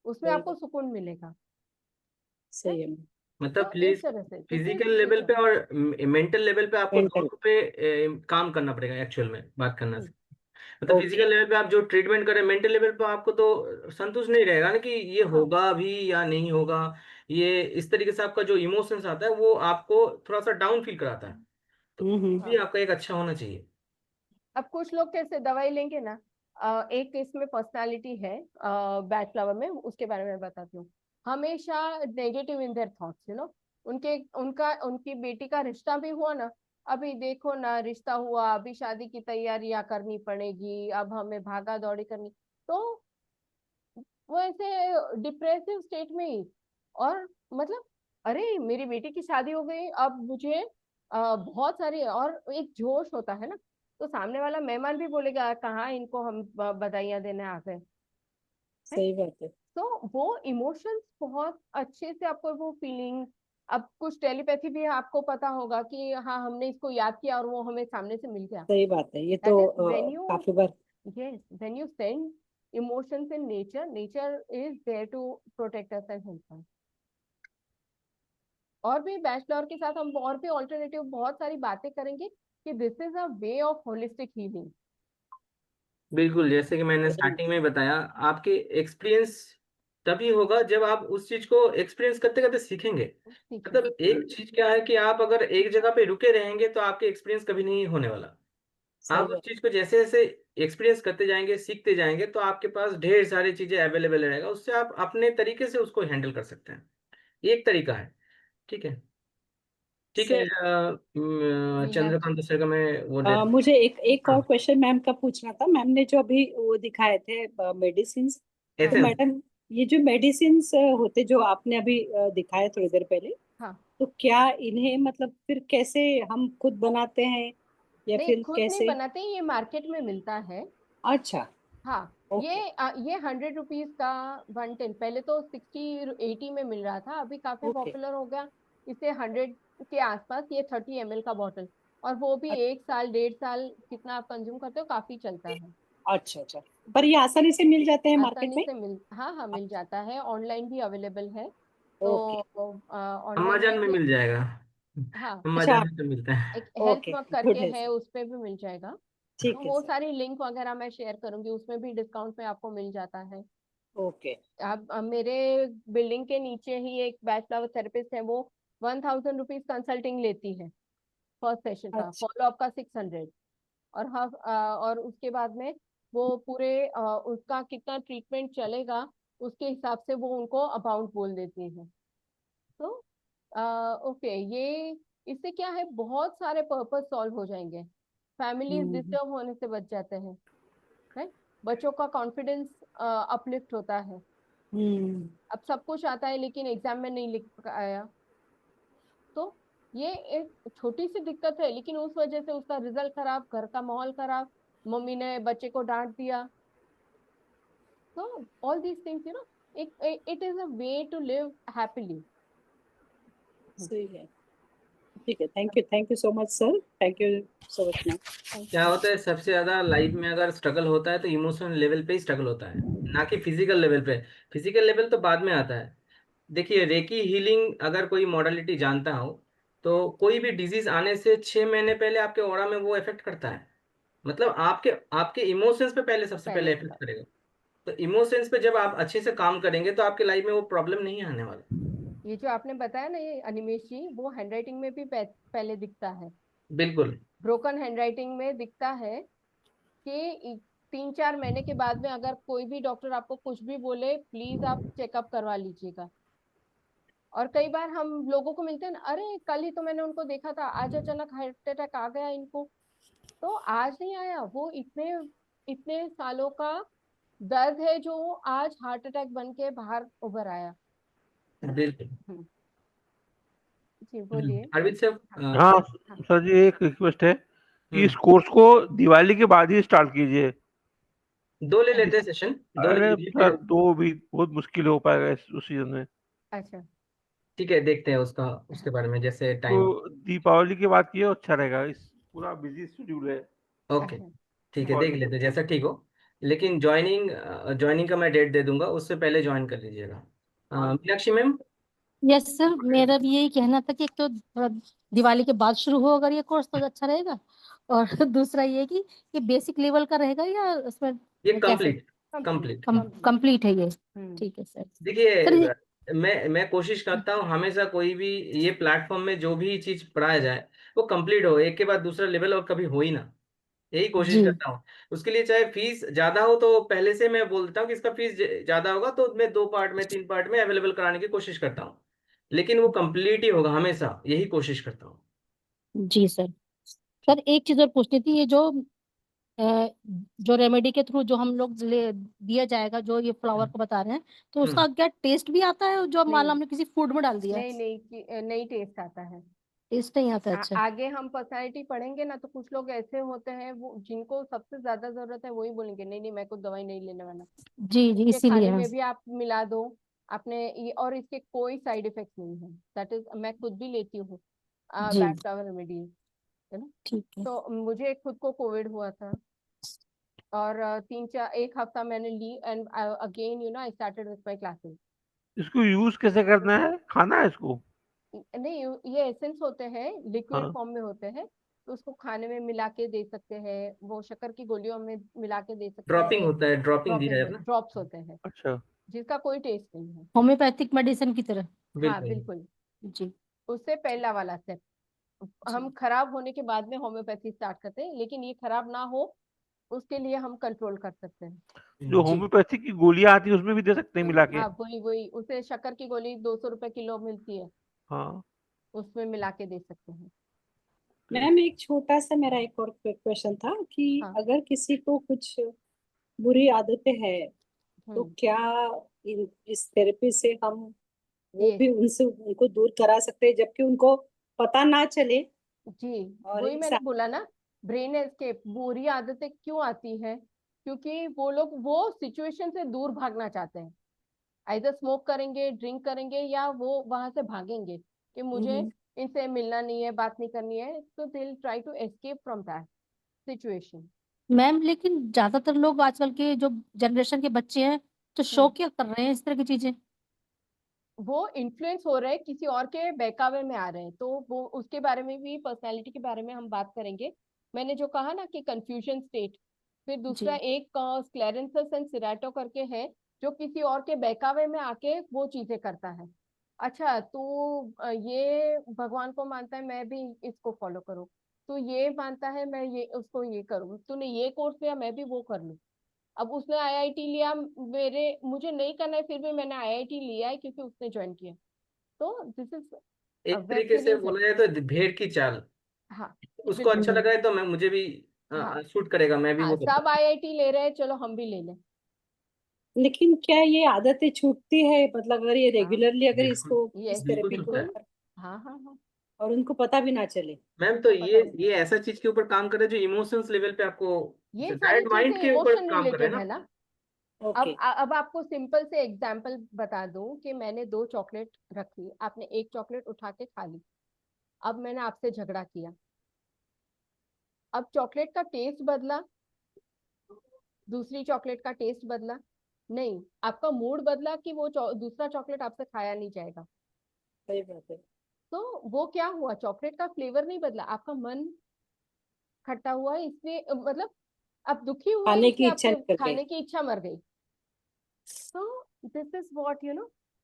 उसमें सही आपको बात। सुकून मिलेगा। सही है। मतलब तो इस प्लीज, तरह से दिस इज फिजिकल लेवल पे नेचर। और मेंटल लेवल पे आपको मेंटल। दोनों पे काम करना पड़ेगा एक्चुअल में बात करना से। मतलब ओके। फिजिकल लेवल पे आप जो ट्रीटमेंट करें, मेंटल लेवल पे आपको तो संतुष्ट नहीं रहेगा ना कि ये हाँ। होगा भी या नहीं होगा। ये इस तरीके से आपका जो इमोशंस आता है वो आपको थोड़ा सा डाउन फील कराता है। तो भी हाँ। आपका एक अच्छा होना चाहिए। अब कुछ लोग कैसे दवाई लेंगे ना, एक इसमें पर्सनालिटी है बैड फ्लावर में, उसके बारे में बताती हूँ। हमेशा नेगेटिव इन देयर थॉट्स, उनके उनका उनकी बेटी का रिश्ता भी हुआ ना, अभी देखो ना, रिश्ता हुआ, अभी शादी की तैयारियां करनी पड़ेगी, अब हमें भागा दौड़ी करनी। तो वो ऐसे डिप्रेसिव स्टेट में ही, और मतलब, अरे मेरी बेटी की शादी हो गई, अब मुझे बहुत सारी, और एक जोश होता है ना, तो सामने वाला मेहमान भी बोलेगा कहाँ इनको हम बधाइयां देने आ गए। है? सही बात है। तो वो इमोशंस बहुत अच्छे से आपको वो फीलिंग, अब कुछ टेलीपैथी भी आपको पता होगा कि हाँ, हमने इसको याद किया और वो हमें सामने से मिल गया। सही बात है, ये तो दैट इज व्हेन यू, काफी बार। yes, when you send emotions in nature, nature is there to protect us and help us. और भी बैचलर के साथ हम और भी ऑल्टरनेटिव बहुत सारी बातें करेंगे कि this is a way of holistic healing. बिल्कुल, जैसे कि मैंने वेरी स्टार्टिंग में बताया, आपके एक्सपीरियंस तभी होगा जब आप उस चीज को एक्सपीरियंस करते करते सीखेंगे। ठीक है। मतलब एक चीज क्या है कि आप अगर एक जगह पे रुके रहेंगे तो आपके एक्सपीरियंस कभी नहीं होने वाला। सही आप उस बात। चीज को जैसे जैसे एक्सपीरियंस करते जाएंगे, सीखते जाएंगे, तो आपके पास ढेर सारी चीजें अवेलेबल रहेगा, उससे आप अपने तरीके से उसको हैंडल कर सकते हैं। ये एक तरीका है। ठीक है। ठीक है। Sir, we have, Chandrakant sir का मैं वो दे। मुझे एक और हाँ। क्वेश्चन मैम का पूछना था। मैम ने जो अभी वो दिखाए थे मेडिसिन, तो एसेंस। मैडम, ये जो मेडिसिन होते जो आपने अभी दिखाए थोड़ी देर पहले, हाँ, तो क्या इन्हें मतलब फिर कैसे हम खुद बनाते हैं, या नहीं फिर खुद नहीं कैसे? बनाते, ये मार्केट में मिलता है। अच्छा। हाँ, ओके। ये 100 रुपीज का 110, पहले तो 60 80 में मिल रहा था, अभी काफी ओके। पॉपुलर हो गया। इसे 100 के आसपास, ये 30 ml का बॉटल, और वो भी 1 साल 1.5 साल, कितना आप कंज्यूम करते हो, काफी चलता है। अच्छा अच्छा। पर ये आसानी से मिल जाते हैं मार्केट आसानी में? से मिल, हाँ हाँ, मिल जाता है, ऑनलाइन भी अवेलेबल है। तो ओके। ऑनलाइन में अमेजन में भी, मिल जाएगा। हाँ, अच्छा। अमेजन में तो मिलता है। एक हेल्थ ओके, वर्क गुड करके है है, सर। उस पे भी मिल जाएगा। तो ठीक है वो सर। सारी लिंक वगैरह मैं शेयर करूंगी, उसमें भी डिस्काउंट में आपको मिल जाता है। ओके। अब मेरे बिल्डिंग के नीचे ही एक बैच फ्लावर थेरेपिस्ट है, वो 1,000 रुपीज कंसल्टिंग लेती है फर्स्ट सेशन का, अच्छा फॉलो अप का 600, और और उसके बाद में वो पूरे उसका कितना ट्रीटमेंट चलेगा, उसके हिसाब से वो उनको अमाउंट बोल देती है। तो ओके, ये इससे क्या है, बहुत सारे पर्पस सॉल्व हो जाएंगे, फैमिलीज हम्म डिस्टर्ब होने से बच जाते हैं, राइट, बच्चों का कॉन्फिडेंस अपलिफ्ट होता है। हम्म। अब सब कुछ आता है लेकिन एग्जाम में नहीं लिख पाया, तो ये एक छोटी सी दिक्कत है, लेकिन उस वजह से उसका रिजल्ट खराब, घर का माहौल खराब, मम्मी ने बच्चे को डांट दिया। तो all these things, it is a way to live happily. सही है। ठीक है, thank you so much sir, thank you so much ma'am. Thank क्या यू। होता है, सबसे ज्यादा लाइफ में अगर स्ट्रगल होता है तो इमोशनल लेवल पे ही स्ट्रगल होता है, ना कि फिजिकल लेवल पे। फिजिकल लेवल तो बाद में आता है। देखिए, रेकी हीलिंग अगर कोई मॉडलिटी जानता हो तो कोई भी डिजीज आने से 6 महीने पहले आपके ऑरा में वो इफेक्ट करता है। मतलब आपके आपके इमोशंस पे पहले सबसे पहले पहले इफेक्ट करेगा। तो इमोशंस पे जब आप अच्छे से काम करेंगे तो आपके लाइफ में वो प्रॉब्लम नहीं आने वाला। ये जो आपने बताया ना ये अनिमेश जी, वो हैंडराइटिंग में भी पहले दिखता है, बिल्कुल। ब्रोकन हैंडराइटिंग में दिखता है कि 3-4 महीने के बाद में अगर कोई भी डॉक्टर आपको कुछ भी बोले, प्लीज आप चेकअप करवा लीजिएगा। और कई बार हम लोगों को मिलते हैं ना, अरे कल ही तो मैंने उनको देखा था, आज अचानक हार्ट अटैक आ गया इनको। तो आज नहीं आया, वो इतने इतने सालों का दर्द है जो आज हार्ट अटैक बन के बाहर उभर आया। बिल्कुल। हम्म, जी बोलिए। अरविंद सर, हाँ हाँ हाँ। सर जी, एक रिक्वेस्ट है कि इस हम्म, कोर्स को दिवाली के बाद ही स्टार्ट कीजिए। 2 ले लेते हैं सेशन, 2 ले अरे लीजिए सर, फिर। 2 भी बहुत मुश्किल हो पाएगा उस सीजन में। अच्छा ठीक है, देखते हैं उसका, उसके बारे में जैसे टाइम। तो दीपावली के बाद किए अच्छा रहेगा, इस पूरा बिजी शेड्यूल है ओके, अच्छा। ठीक है, देख दीपावली लेते तक। हैं जैसा ठीक हो। लेकिन ज्वाइनिंग का मैं डेट दे दूंगा, उससे पहले ज्वाइन कर लीजिएगा। मीनाक्षी मैम। यस सर, मेरा भी यही कहना था कि एक तो थोड़ा दिवाली के बाद शुरू हो अगर ये कोर्स तो अच्छा रहेगा। और दूसरा ये कि ये बेसिक लेवल का रहेगा या उसमें ये कैसे कंप्लीट, कंप्लीट। कंप्लीट है ये? हम्म। ठीक है सर। सर देखिए, ये मैं कोशिश करता हूँ हमेशा, कोई भी ये प्लेटफॉर्म में जो भी चीज पढ़ाया जाए वो कंप्लीट हो, एक के बाद दूसरा लेवल और कभी हो ही ना, यही कोशिश जी करता हूँ। उसके लिए चाहे फीस ज्यादा हो तो पहले से मैं बोलता हूँ कि इसका फीस ज्यादा होगा, तो मैं 2 पार्ट में 3 पार्ट में अवेलेबल कराने की कोशिश करता हूँ, लेकिन वो कंप्लीट ही होगा हमेशा, यही कोशिश करता हूँ। जी सर। सर एक चीज और पूछनी थी, ये अ, जो रेमेडी के थ्रू जो हम लोग ले दिया जाएगा, जो ये फ्लावर को बता रहे हैं, तो हम्म। उसका क्या टेस्ट भी आता है जो मान लो नहीं हमने किसी फूड में डाल दिया? नहीं नहीं नहीं टेस्ट आता है। टेस्ट नहीं आता? अच्छा। आगे हम पर्सनैलिटी पढ़ेंगे ना, तो कुछ लोग ऐसे होते हैं वो जिनको सबसे ज्यादा जरूरत है वही बोलेंगे नहीं नहीं, मैं कुछ दवाई नहीं लेने वाला। जी जी, इसके इसीलिए खाने हाँ। में भी आप मिला दो आपने ये, और इसके कोई साइड इफेक्ट नहीं है। दैट इज, मैं खुद भी लेती हूँ जी बैक कवर रेमेडीज, है ना। ठीक है। तो मुझे खुद को कोविड हुआ था, और 1 हफ्ता मैंने ली, and again I started with my classes. इसको यूज कैसे करना है, खाना है इसको? नहीं, ये एसेंस होते हैं, लिक्विड हाँ। फॉर्म में होते हैं, तो उसको खाने में मिला के दे सकते हैं, वो शक्कर की गोलियों में मिला के दे सकते ड्रॉपिंग हैं। होता है, ड्रॉपिंग दिया ड्रॉपिंग है में ना। ड्रॉप्स होते हैं, अच्छा। जिसका कोई टेस्ट नहीं है। होम्योपैथिक मेडिसिन की तरह? हाँ बिल्कुल। बिल्कुल। जी उससे पहला वाला स्टेप, हम जी खराब होने के बाद में होम्योपैथी स्टार्ट करते हैं, लेकिन ये खराब ना हो उसके लिए हम कंट्रोल कर सकते हैं। जो जी। होम्योपैथी की गोलियां आती है उसमें भी दे सकते हैं मिला के? हाँ वही वही, उसे शक्कर की गोली 200 रुपए किलो मिलती है, हाँ। उसमें मिला के दे सकते हैं। मैम एक छोटा सा मेरा एक और क्वेश्चन था कि हाँ। अगर किसी को कुछ बुरी आदतें है तो हम्म। क्या इस थेरेपी से हम वो ये भी उनसे उनको दूर करा सकते हैं जबकि उनको पता ना चले? जी, और वही एक मैंने बोला ना, ब्रेन एस्केप। बुरी आदतें क्यों आती है? क्योंकि वो लोग वो सिचुएशन से दूर भागना चाहते हैं, आइदर स्मोक करेंगे, ड्रिंक करेंगे, या वो वहां से भागेंगे कि मुझे हम्म, इनसे मिलना नहीं है, बात नहीं करनी है, तो they will try to escape from that situation. Ma'am, लेकिन ज्यादातर लोग आजकल के जो जनरेशन के बच्चे हैं तो शो क्या कर रहे हैं इस तरह की चीजें? वो इन्फ्लुएंस हो रहे हैं, किसी और के बहकावे में आ रहे हैं, तो वो उसके बारे में भी, पर्सनालिटी के बारे में हम बात करेंगे। मैंने जो कहा ना कि कंफ्यूजन स्टेट, फिर दूसरा जी एक स्क्लेरेंसस एंड सिराटो करके है, जो किसी और के बहकावे में आके वो चीजें करता है। अच्छा तू ये भगवान को मानता है, मैं भी इसको फॉलो करूँ। तू ये मानता है, मैं ये उसको ये करूँ। तूने ये कोर्स लिया, मैं भी वो कर लूँ। अब उसने आईआईटी लिया, मेरे मुझे नहीं करना है, फिर भी मैंने आईआईटी लिया है क्योंकि उसने ज्वाइन किया। तो दिस इज एक वेब तरीके से सीरीज है। बोला जाए तो भेड़ की चाल, हाँ उसको अच्छा बिल्कुल। लगा है तो मैं, मुझे भी हाँ सूट करेगा, मैं भी हाँ, वो करता सब आईआईटी ले रहे हैं, चलो हम भी ले लें। लेकिन क्या ये आदतें छूटती है, मतलब अगर ये हाँ रेगुलरली हूँ। अगर बिल्कुल, इसको यस इस बिल्कुल थेरेपी छूटता को है। बिल्कुल। हाँ हाँ हाँ। और उनको पता भी ना चले? मैम, तो पता ये ऐसा चीज के ऊपर काम करे जो इमोशंस लेवल पे आपको, ये सारी डायरेक्ट चीजें माइंड के ऊपर इमोशन काम करे रिलेटेड ना। है ना। ओके। अब आपको सिंपल से एग्जांपल बता दूं कि मैंने 2 चॉकलेट रखी, आपने एक चॉकलेट उठा के खा ली। अब मैंने आपसे झगड़ा किया, अब चॉकलेट का टेस्ट बदला, दूसरी चॉकलेट का टेस्ट बदला, नहीं, आपका मूड बदला कि वो दूसरा चॉकलेट आपसे खाया नहीं जाएगा। सही बात है। तो वो क्या हुआ, चॉकलेट का फ्लेवर नहीं बदला, आपका मन खट्टा हुआ इसलिए मतलब आप दुखी हुए खाने की इसलिए इच्छा आपके निकल गई। खाने की इच्छा मर गई। तो this is what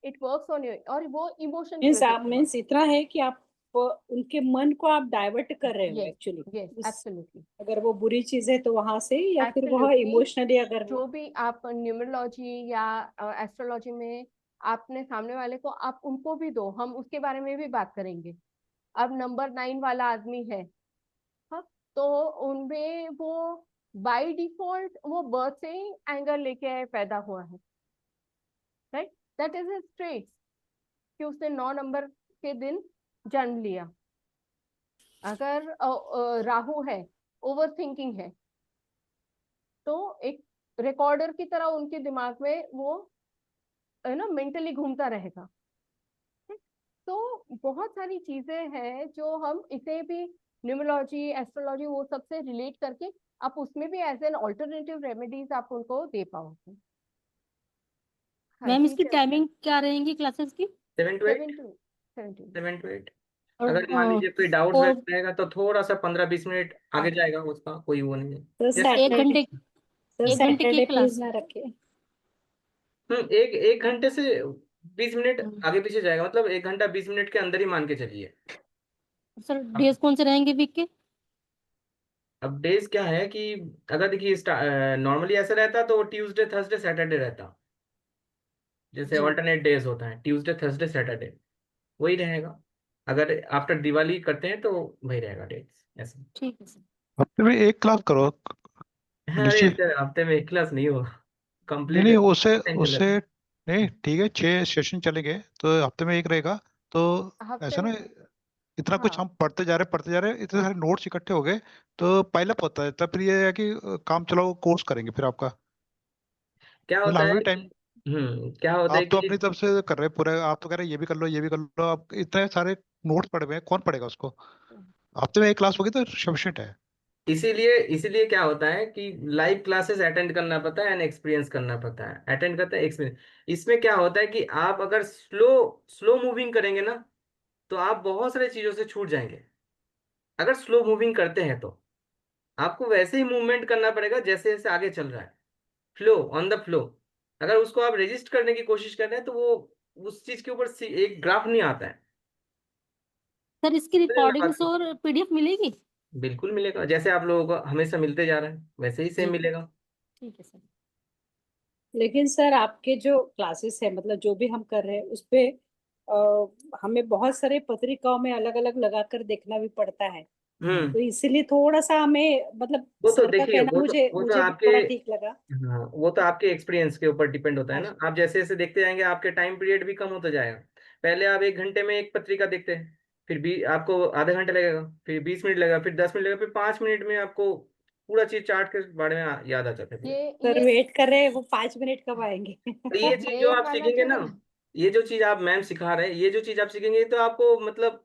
it works on you, और वो इमोशन की मीन्स वजह आप से हुआ। मीन्स इतना है कि आप उनके मन को आप डाइवर्ट कर रहे हो यस एक्चुअली यस उस, एब्सोल्युटली अगर वो बुरी चीज है तो वहां से, या फिर वह एब्सोल्युटली। इमोशनली अगर जो भी आप न्यूमरोलॉजी या एस्ट्रोलॉजी में आपने सामने वाले को, आप उनको भी दो, हम उसके बारे में भी बात करेंगे। अब नंबर 9 वाला आदमी है, हाँ, तो उनमें वो बाय डिफॉल्ट वो बर्थ से ही एंगर लेके पैदा हुआ है, right, that is his traits कि उसने 9 नंबर के दिन जन्म लिया। अगर राहु है, ओवर थिंकिंग है, तो एक रिकॉर्डर की तरह उनके दिमाग में वो मेंटली घूमता रहेगा। तो बहुत सारी चीजें हैं जो हम इसे भी न्यूमरोलॉजी एस्ट्रोलॉजी वो सब से रिलेट करके आप उसमें भी एज एन ऑल्टरनेटिव रेमेडीज आप उनको दे पाओगे। हाँ मैम जी, इसकी टाइमिंग क्या रहेंगी क्लासेस की? 7 to 8। 7 to 8। 7 to 8। और अगर मान लीजिए कोई डाउट और रहेगा तो थोड़ा सा 15-20 मिनट आगे जाएगा, उसका कोई वो नहीं है। तो जैसे एक सैटरडे, घंटे तो 1 घंटे की सैटरडे प्लीज क्लास? ना रखे। एक एक घंटे से 20 मिनट हम्म। आगे पीछे जाएगा, मतलब 1 घंटा 20 मिनट के अंदर ही मान के चलिए। सर डेज कौन से रहेंगे वीक के? अब डेज क्या है कि अगर देखिए नॉर्मली ऐसा रहता तो ट्यूसडे थर्सडे सैटरडे रहता, जैसे जी ऑल्टरनेट डेज होता है ट्यूसडे थर्सडे सैटरडे, वही रहेगा। अगर आफ्टर दिवाली करते हैं तो वही रहेगा डेज ऐसे। ठीक है सर। हफ्ते में एक क्लास करो अरे निश्चित। सर हफ्ते में एक क्लास नहीं होगा, नहीं कंप्लीट नहीं, उससे टेंशन उससे रहता है। नहीं, ठीक है, 6 सेशन चलेंगे तो हफ्ते में एक रहेगा। तो हफ्ते ऐसा ना, में, इतना कुछ हाँ, हम पढ़ते जा रहे हैं, इतने सारे नोट्स इकट्ठे हो गए तो पाइलअप होता है, तब फिर ये है कि काम चलाओ कोर्स करेंगे फिर आपका। क्या मतलब होता हमें है भी टाइम, कि क्या होता है आप तो कि अपनी तरफ से कर रहे हैं पूरा, आप तो कह रहे हैं ये भी कर लो ये भी कर लो, आप इतने सारे नोट्स पढ़े हुए हैं, कौन पढ़ेगा उसको? हफ्ते में एक क्लास होगी तो सफिशिएंट है। इसीलिए क्या होता है कि लाइव क्लासेस अटेंड करना पड़ता है एंड एक्सपीरियंस करना पड़ता है, अटेंड करते हैं एक्सपीरियंस। इसमें क्या होता है कि आप अगर स्लो स्लो मूविंग करेंगे ना तो आप बहुत सारी चीजों से छूट जाएंगे। अगर स्लो मूविंग करते हैं तो आपको वैसे ही मूवमेंट करना पड़ेगा जैसे जैसे आगे चल रहा है, फ्लो ऑन द फ्लो। अगर उसको आप रजिस्ट करने की कोशिश कर रहे हैं तो वो उस चीज के ऊपर एक ग्राफ नहीं आता है। सर इसकी समझ रहे हैं ना बात रिकॉर्डिंग्स को? और पीडीएफ मिलेगी? बिल्कुल मिलेगा, जैसे आप लोगों को हमेशा मिलते जा रहा है वैसे ही सेम जी मिलेगा। ठीक है सर। लेकिन सर आपके जो क्लासेस है, मतलब जो भी हम कर रहे हैं उस पे हमें बहुत सारे पत्रिकाओं में अलग अलग लगा कर देखना भी पड़ता है। हम्म। तो इसीलिए थोड़ा सा हमें, मतलब वो तो सर का देखिए, कहना मुझे वो तो मुझे भी आपके, थोड़ा ठीक लगा। हाँ वो तो आपके एक्सपीरियंस के ऊपर डिपेंड होता है ना। अच्छा। आप जैसे जैसे देखते जाएंगे आपके टाइम पीरियड भी कम होता जाएगा। पहले आप 1 घंटे में एक पत्रिका देखते हैं, फिर भी आपको आधा घंटा लगेगा, फिर 20 मिनट लगेगा, फिर 10 मिनट लगेगा, फिर 5 मिनट में आपको पूरा चीज चार्ट के बारे में याद आ जाता है पूरा। ये सर ये वेट कर रहे हैं, वो 5 मिनट कब आएंगे? तो ये चीज जो ये आप वाला सीखेंगे जो ना, है ना, ये जो चीज आप मैम सिखा रहे हैं, ये जो चीज आप सीखेंगे तो आपको मतलब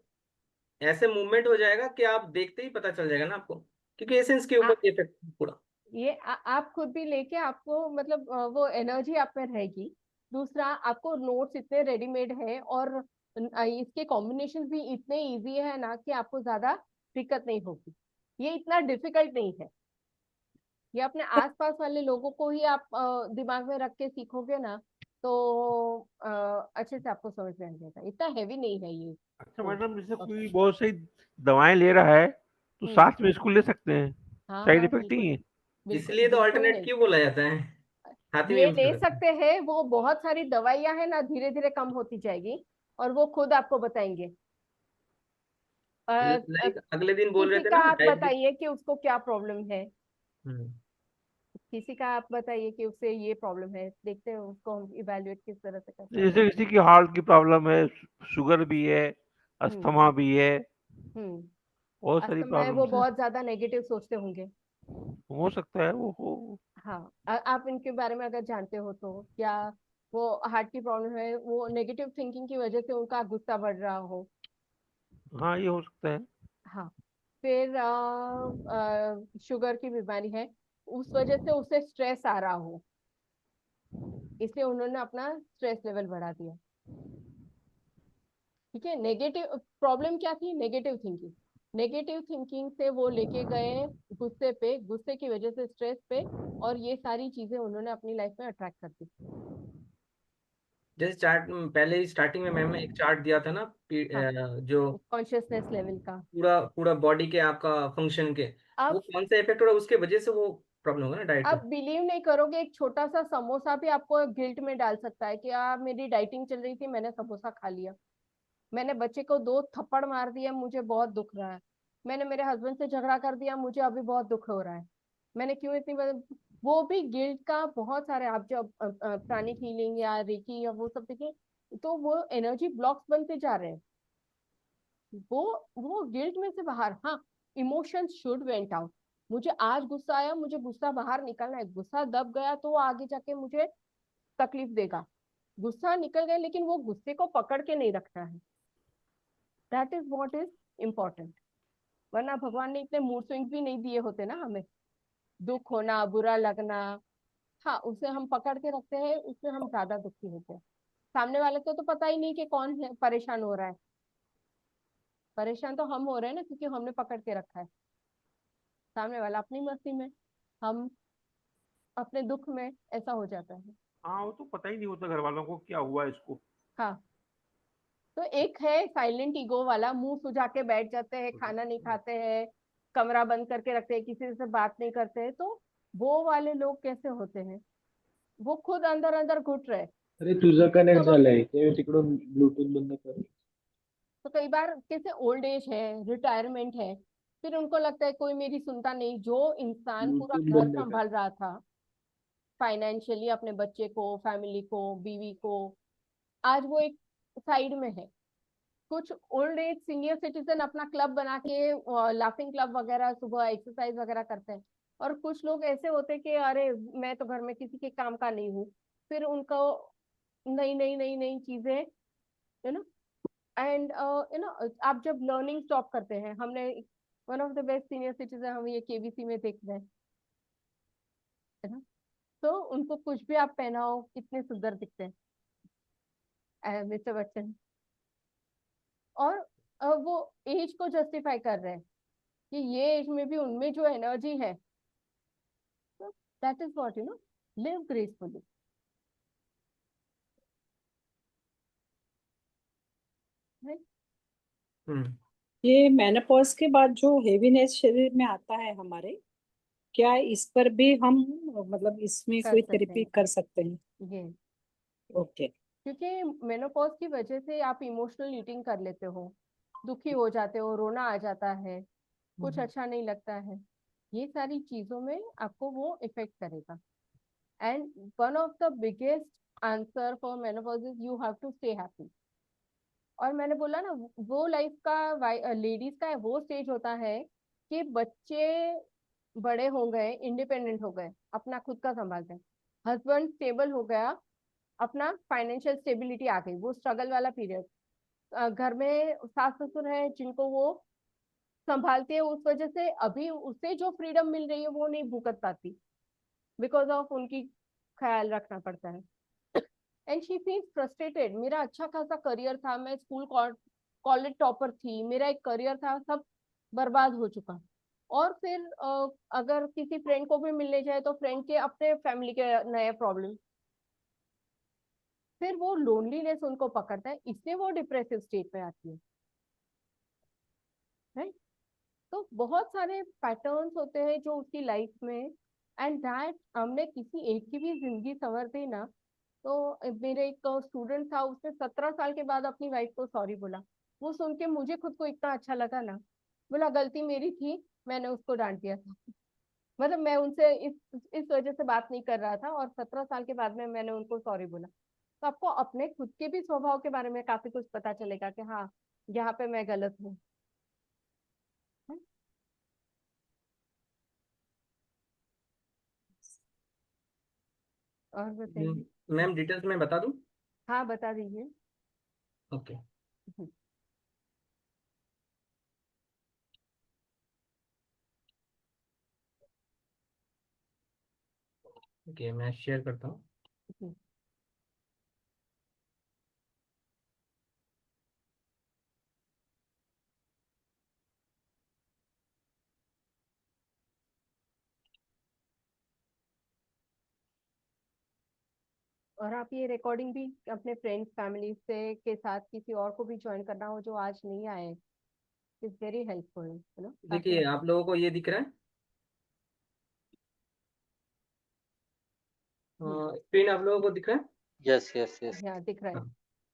ऐसे मूवमेंट हो जाएगा कि आप देखते ही पता चल जाएगा ना आपको, क्योंकि एसेंस के ऊपर इफेक्ट पूरा। आप खुद भी लेके आपको मतलब वो एनर्जी आप में रहेगी। दूसरा, आपको नोट्स इतने रेडीमेड है और इसके कॉम्बिनेशन भी इतने इजी है ना कि आपको ज्यादा दिक्कत नहीं होगी। ये इतना डिफिकल्ट नहीं है। ये अपने आसपास वाले लोगों को ही आप दिमाग में रख के सीखोगे ना, तो अच्छे से आपको समझ में आ जाएगा। इतना हैवी नहीं है ये अच्छा कोर्स। मैडम, जैसे कोई बहुत सही दवाएं ले रहा है तो हम्म। साथ में इसको ले सकते हैं, हाँ साइड हाँ, इफेक्ट नहीं बिल्कुल है? बिल्कुल इसलिए तो बिल्कुल अल्टरनेट नहीं। क्यों बोला जाता है, हाथी में ये यूज कर ले सकते सकते हैं, वो बहुत सारी दवाइयां हैं ना, धीरे धीरे कम होती जाएगी और वो खुद आपको बताएंगे। अ, हैं। अ, लाइक अगले दिन बोल रहे किसी थे का ना आप डायबिटीज। बताइए कि उसको क्या प्रॉब्लम है। हम्म। किसी का आप बताइए कि उसे ये प्रॉब्लम है, देखते हैं उसको हम इवेल्युएट किस तरह से कर सकते जैसे हैं। किसी की हार्ट की प्रॉब्लम है, शुगर भी है, हम्म। अस्थमा भी है, हम्म। बहुत सारी अस्थमा है, वो प्रॉब्लम्स है। बहुत ज्यादा नेगेटिव सोचते होंगे। हो सकता है वो हो। हाँ, आप इनके बारे में अगर जानते हो तो, या वो हार्ट की प्रॉब्लम है, वो नेगेटिव थिंकिंग की वजह से उनका गुस्सा बढ़ रहा हो। हाँ, ये हो सकता है। हाँ, फिर शुगर की बीमारी है, उस वजह से उसे स्ट्रेस आ रहा हो। इसलिए उन्होंने अपना स्ट्रेस लेवल बढ़ा दिया। ठीक है, नेगेटिव प्रॉब्लम क्या थी? Negative thinking. नेगेटिव थिंकिंग से वो लेके गए गुस्से पे, गुस्से की वजह से स्ट्रेस पे, और ये सारी चीजें उन्होंने अपनी लाइफ में अट्रैक्ट कर दी। जैसे चार्ट पहले ही स्टार्टिंग में मैम ने एक चार्ट दिया था ना, हाँ, जो कॉन्शियसनेस लेवल का। पूरा पूरा बॉडी के आपका फंक्शन के, वो अब कौन सा इफेक्ट हो रहा है उसके वजह से वो प्रॉब्लम होगा ना डाइट आप का। बिलीव नहीं करोगे, एक छोटा सा समोसा भी आपको गिल्ट में डाल सकता है कि यार मेरी डाइटिंग चल रही थी, मैंने समोसा खा लिया, मैंने बच्चे को 2 थप्पड़ मार दिया, मुझे बहुत दुख रहा है, मैंने मेरे हस्बैंड से झगड़ा कर दिया, मुझे अभी बहुत दुख हो रहा है, मैंने क्यों इतनी वो भी गिल्ट का बहुत सारे, आप जब प्राणिक हीलिंग या रेकी या वो सब देखें, तो वो एनर्जी ब्लॉक्स बनते जा रहे हैं। वो गिल्ट में से बाहर, हाँ, इमोशंस शुड वेंट आउट। मुझे आज गुस्सा आया, मुझे गुस्सा बाहर निकलना है, गुस्सा दब गया तो वो आगे जाके मुझे तकलीफ देगा। गुस्सा निकल गया, लेकिन वो गुस्से को पकड़ के नहीं रखना है। That is what is important. वरना भगवान ने इतने मूड स्विंग्स भी नहीं दिए होते ना हमें। दुख होना, बुरा लगना, हाँ, उसे हम पकड़ के रखते हैं, उसमें हम ज्यादा दुखी होते हैं। सामने वाले को तो पता ही नहीं कि कौन परेशान हो रहा है। परेशान तो हम हो रहे हैं ना, क्योंकि हमने पकड़ के रखा है। सामने वाला अपनी मस्ती में, हम अपने दुख में, ऐसा हो जाता है। हाँ, वो तो पता ही नहीं होता घर वालों को क्या हुआ इसको। हाँ, तो एक है साइलेंट ईगो वाला, मुंह सुझा के बैठ जाते हैं, खाना नहीं खाते हैं, कमरा बंद करके रखते हैं, किसी से बात नहीं करते हैं। तो वो वाले लोग कैसे होते हैं? वो खुद अंदर अंदर घुट रहे। अरे तुझं कनेक्ट तो झालंय ते तिकडून ब्लूटूथ बंद कर. तो कई बार कैसे ओल्ड एज है, रिटायरमेंट है, फिर उनको लगता है कोई मेरी सुनता नहीं। जो इंसान पूरा ब्लूटूथ घर बंद कर. संभाल रहा था फाइनेंशियली, अपने बच्चे को, फैमिली को, बीवी को, आज वो एक साइड में है। कुछ ओल्ड एज सीनियर सिटीजन अपना क्लब बना के लाफिंग क्लब वगैरह, सुबह एक्सरसाइज वगैरह करते हैं। और कुछ लोग ऐसे होते हैं कि अरे मैं तो घर में किसी के काम का नहीं हूँ, फिर उनको नई नई नई नई चीजें, यू नो, एंड आप जब लर्निंग स्टॉप करते हैं, हमने one of the best senior citizen हम ये केबीसी में देख रहे हैं, है ना, तो उनको कुछ भी आप पहनाओ कितने सुंदर दिखते हैं, मिस्टर बच्चन। और वो एज को जस्टिफाई कर रहे हैं कि ये एज में भी उनमें जो एनर्जी है, तो that is what, live gracefully. Hmm. ये मेनोपॉज के बाद जो हेवीनेस शरीर में आता है हमारे, क्या इस पर भी हम मतलब इसमें कर कोई सकते थेरेपी हैं कर सकते हैं? ये, ओके। क्योंकि मेनोपॉज की वजह से आप इमोशनल ईटिंग कर लेते हो, दुखी हो जाते हो, रोना आ जाता है, कुछ अच्छा नहीं लगता है, ये सारी चीजों में आपको वो इफेक्ट करेगा। And one of the biggest answer for menopause is you have to stay happy. और मैंने बोला ना, वो लाइफ का लेडीज का वो स्टेज होता है कि बच्चे बड़े हो गए, इंडिपेंडेंट हो गए, अपना खुद का संभालते हैं, हस्बैंड स्टेबल हो गया, अपना फाइनेंशियल स्टेबिलिटी आ गई, वो स्ट्रगल वाला पीरियड, घर में सास ससुर है जिनको वो संभालती है, उस वजह से अभी उसे जो फ्रीडम मिल रही है वो नहीं भुगत पाती, बिकॉज ऑफ उनकी ख्याल रखना पड़ता है। एंड शी फील्स फ्रस्ट्रेटेड, मेरा अच्छा खासा करियर था, मैं स्कूल कॉलेज टॉपर थी, मेरा एक करियर था, सब बर्बाद हो चुका। और फिर अगर किसी फ्रेंड को भी मिलने जाए तो फ्रेंड के अपने फैमिली के नए प्रॉब्लम, फिर वो लोनलीनेस उनको पकड़ता है, इसलिए वो डिप्रेसिव स्टेट में आती है। राइट? तो बहुत सारे पैटर्न्स होते हैं जो उसकी लाइफ में, एंड दैट हमने किसी एक की भी जिंदगी संवर दी ना। तो मेरे एक स्टूडेंट था, उसने 17 साल के बाद अपनी वाइफ को सॉरी बोला। वो सुन के मुझे खुद को इतना अच्छा लगा ना, बोला गलती मेरी थी, मैंने उसको डांट दिया था। मतलब मैं उनसे इस वजह से बात नहीं कर रहा था, और 17 साल के बाद में मैंने उनको सॉरी बोला। तो आपको अपने खुद के भी स्वभाव के बारे में काफी कुछ पता चलेगा कि हाँ, यहाँ पे मैं गलत हूँ। और बताइए। मैम डिटेल्स में बता दूं? हाँ, बता दीजिए। ओके। हम्म, ओके, मैं शेयर करता हूँ। हम्म, और आप ये रिकॉर्डिंग भी अपने फ्रेंड्स फैमिली से के साथ किसी और को भी ज्वाइन करना हो जो आज नहीं आए, is very helpful, you know, ताकि देखिए आप लोगों को ये दिख रहा है, स्क्रीन आप लोगों को दिख रहा है? Yes yes yes. यहाँ दिख रहा है। हाँ।